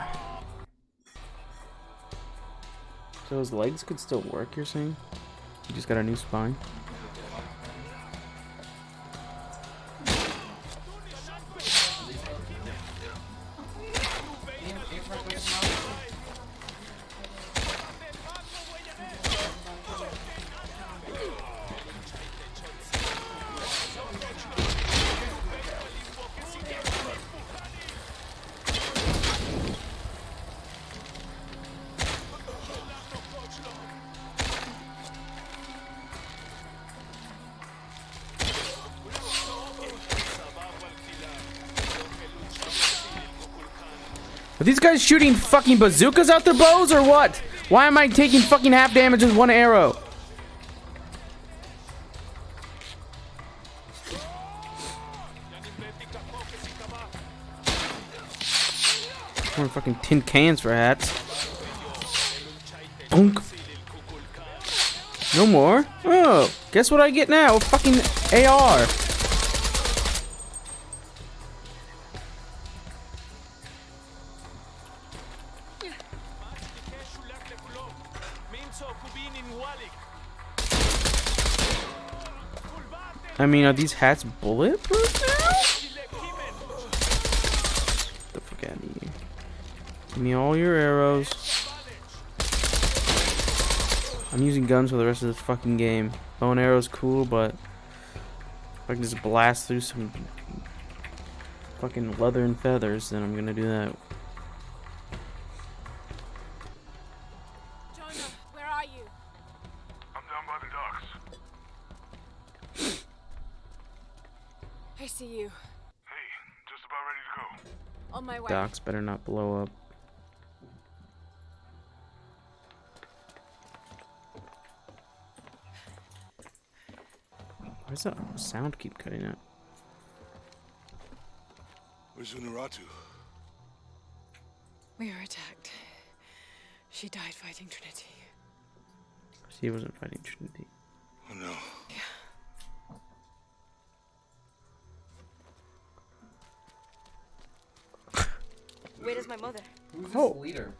So his legs could still work, you're saying? He just got a new spine? Are these guys shooting fucking bazookas out their bows or what? Why am I taking fucking half damage with one arrow? More fucking tin cans for hats. Bonk. No more? Oh, guess what I get now? A fucking AR. I mean, are these hats bulletproof now? Get the fuck out of here. Give me all your arrows. I'm using guns for the rest of the fucking game. Bow and arrow's cool, but if I can just blast through some fucking leather and feathers, then I'm gonna do that. Jonah, where are you? I'm down by the docks. I see you. Hey, just about ready to go. On my way. Docks better not blow up. Why does that sound keep cutting out? Where's Unuratu? We were attacked. She died fighting Trinity. She wasn't fighting Trinity. Oh no. Where is my mother? Who's this leader?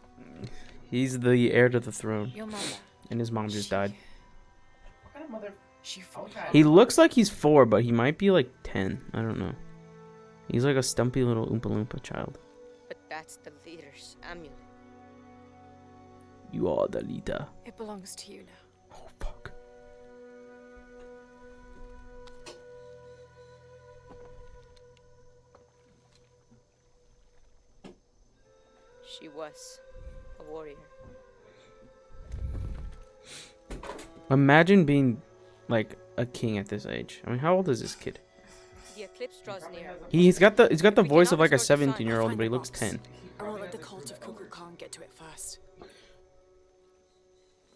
He's the heir to the throne. Your mother. And his mom just died. What kind of mother? He looks like he's 4, but he might be like 10. I don't know. He's like a stumpy little Oompa Loompa child. But that's the leader's amulet. You are the leader. It belongs to you now. Oh, fuck. She was a warrior. Imagine being like a king at this age. I mean, how old is this kid? The eclipse draws near. He's got the voice of like a 17-year-old, but he looks 10. I won't let the cult of Cuckoo Khan get to it first.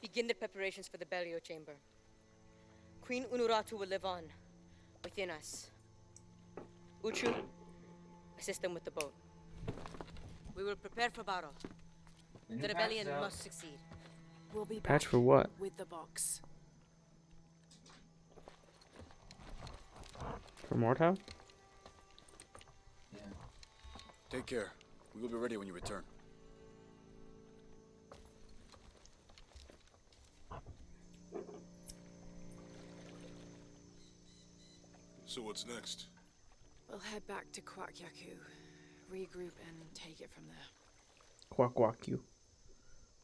Begin the preparations for the burial chamber. Queen Unuratu will live on, within us. Uchu, assist them with the boat. We will prepare for battle. The rebellion must succeed. We'll be Patch back for what? with the box. For Mordhau? Yeah. Take care. We will be ready when you return. So what's next? We'll head back to Kwakyaku, regroup, and take it from there. Kwakwaku.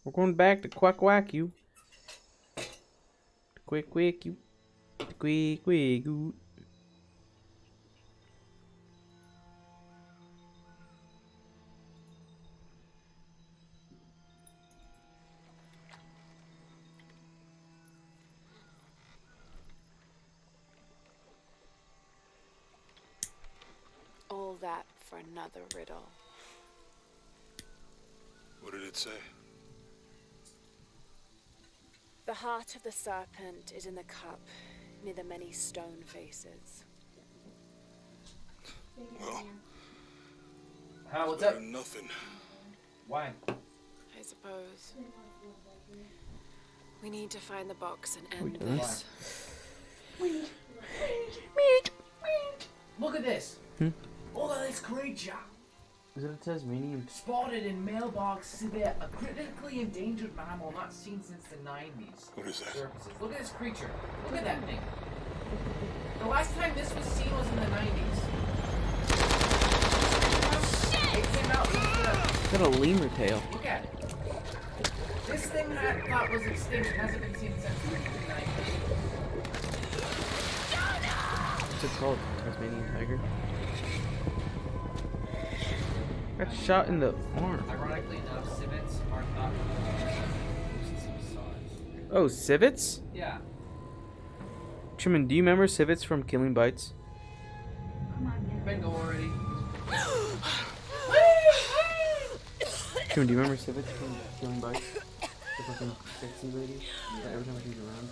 We're going back to Kwakwaku. Kwakwaku. Kwakwaku. All that for another riddle. What did it say? The heart of the serpent is in the cup, near the many stone faces. Well, How? What's better up? than nothing. Why? I suppose. We need to find the box and end doing? this. Look at this. Look at this creature. Is it a Tasmanian? Spotted in mailbox civet, a critically endangered mammal not seen since the 90s. What is that? Surfaces. Look at this creature. Look at that thing. The last time this was seen was in the 90s. It came out It's got a lemur tail. Look at it. This thing I thought was extinct hasn't been seen since the 90s. What's it called? Tasmanian tiger? Got shot in the arm. Ironically enough, civets are not size. Oh, civets? Yeah. Truman, do you remember civets from Killing Bites? Bingo already. Truman, do you remember civets from Killing Bites? The fucking sexy lady? Yeah. Every time she's around.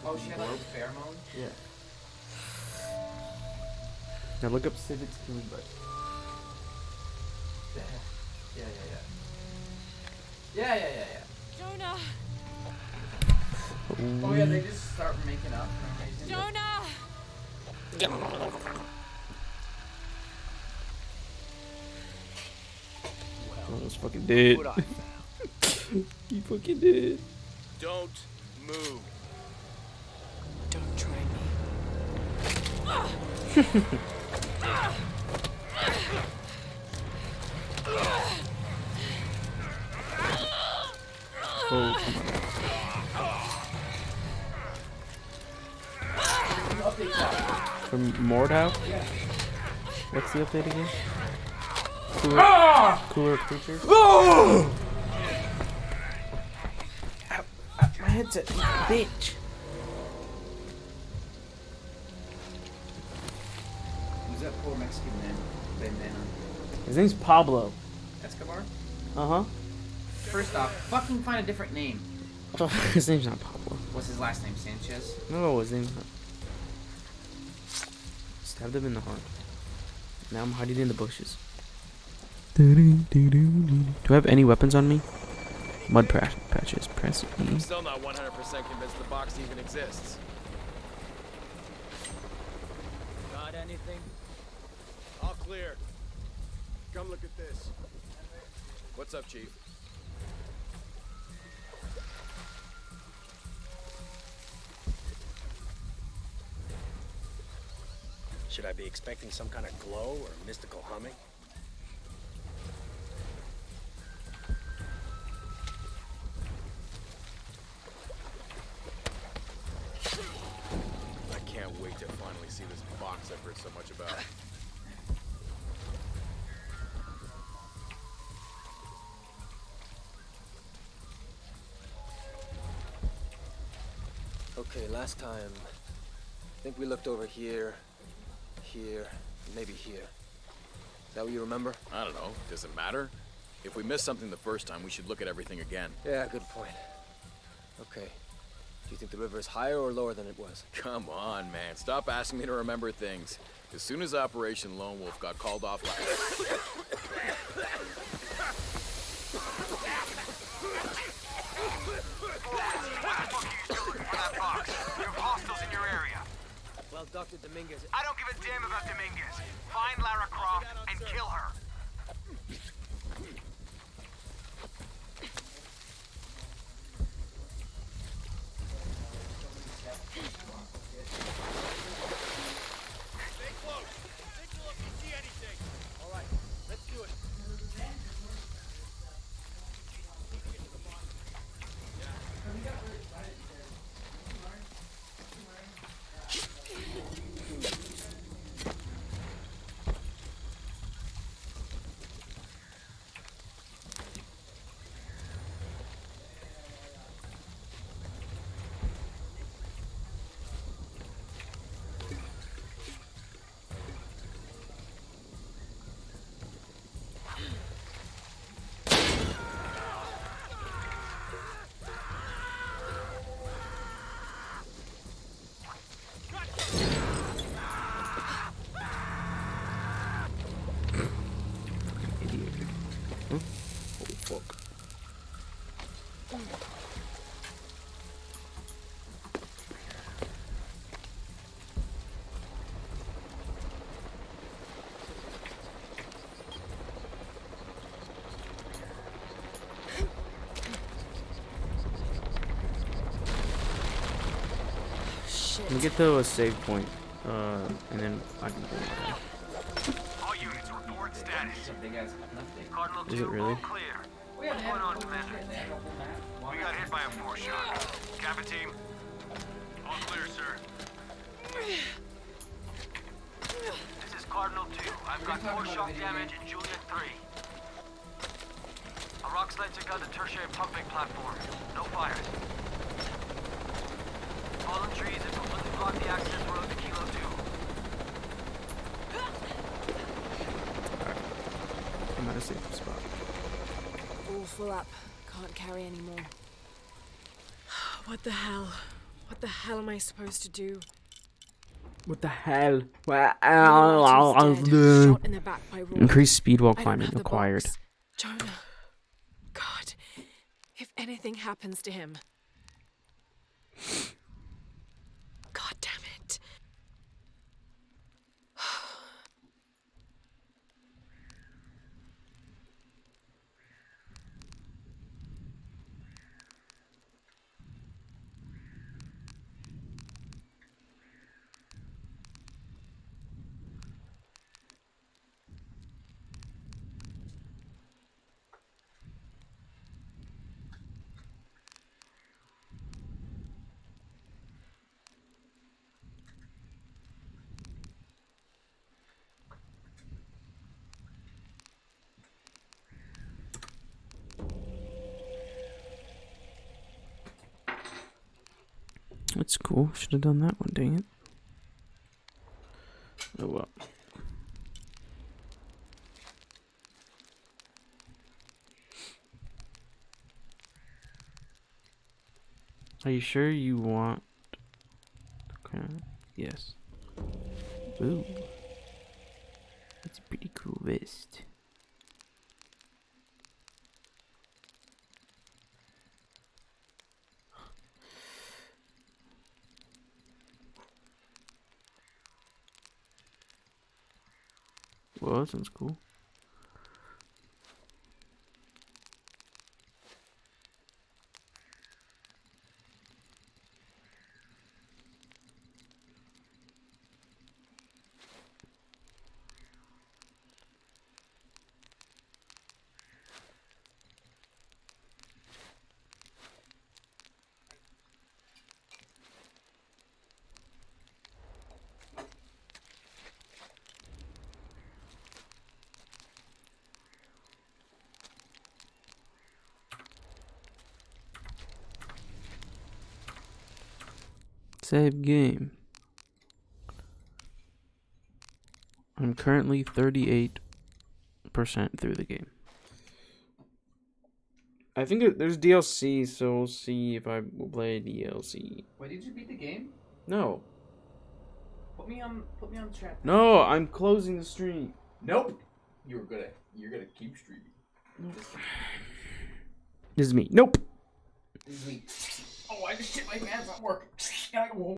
Oh, she had like a pheromone? Yeah. Now look up civets Killing Bites. Yeah. Jonah! Oh yeah, they just start making up. Jonah! Almost fucking dead. He fucking did. Don't move. Don't try me. Oh, come on. From Mordhau? Yeah. What's the update again? Cooler creatures? Oh! Ow, my headset, bitch. Who's that poor Mexican man? Bandana. His name's Pablo. Escobar? Uh-huh. First off, fucking find a different name. His name's not Pablo. What's his last name? Sanchez? No, his name's not. Stabbed him in the heart. Now I'm hiding in the bushes. Do I have any weapons on me? Mud patches. Press E. I'm still not 100% convinced the box even exists. Got anything? All clear. Come look at this. What's up, Chief? Should I be expecting some kind of glow or mystical humming? I can't wait to finally see this box I've heard so much about. Okay, last time, I think we looked over here, here, maybe here. Is that what you remember? I don't know. Does it matter? If we missed something the first time, we should look at everything again. Yeah, good point. Okay. Do you think the river is higher or lower than it was? Come on, man. Stop asking me to remember things. As soon as Operation Lone Wolf got called off Well, Dr. Dominguez... I don't give a damn about Dominguez. Find Lara Croft and kill her. Stay close. Signal if you see anything. All right, let's do it. Let me get to a save point, and then I can go back. All units report status. Cardinal 2, Is it really? all clear. What's going on, Commander? We got hit by a force shock. Kappa team? All clear, sir. This is Cardinal 2. I've got force shock damage in Juliet 3. A rock slide took out the tertiary pumping platform. No fires. Fallen trees have completely blocked the access road to Kilo 2. I'm at a safe spot. All full up. Can't carry anymore. What the hell? What the hell am I supposed to do? What the hell? Shot in the back by Roy. Increased speed while I don't climbing have the required. box. Jonah. God. If anything happens to him. God damn it. That's cool. Should have done that one, dang it. Oh well. Are you sure you want... Okay. Yes. Ooh. That's a pretty cool vest. Well, that sounds cool. Save game. I'm currently 38% through the game. I think there's DLC, so we'll see if I will play DLC. Wait, did you beat the game? No. Put me on chat. No, I'm closing the stream. Nope. You're gonna keep streaming. Nope. This is me. Nope. This is me. Oh, I just shit my pants at work. Gotta go home.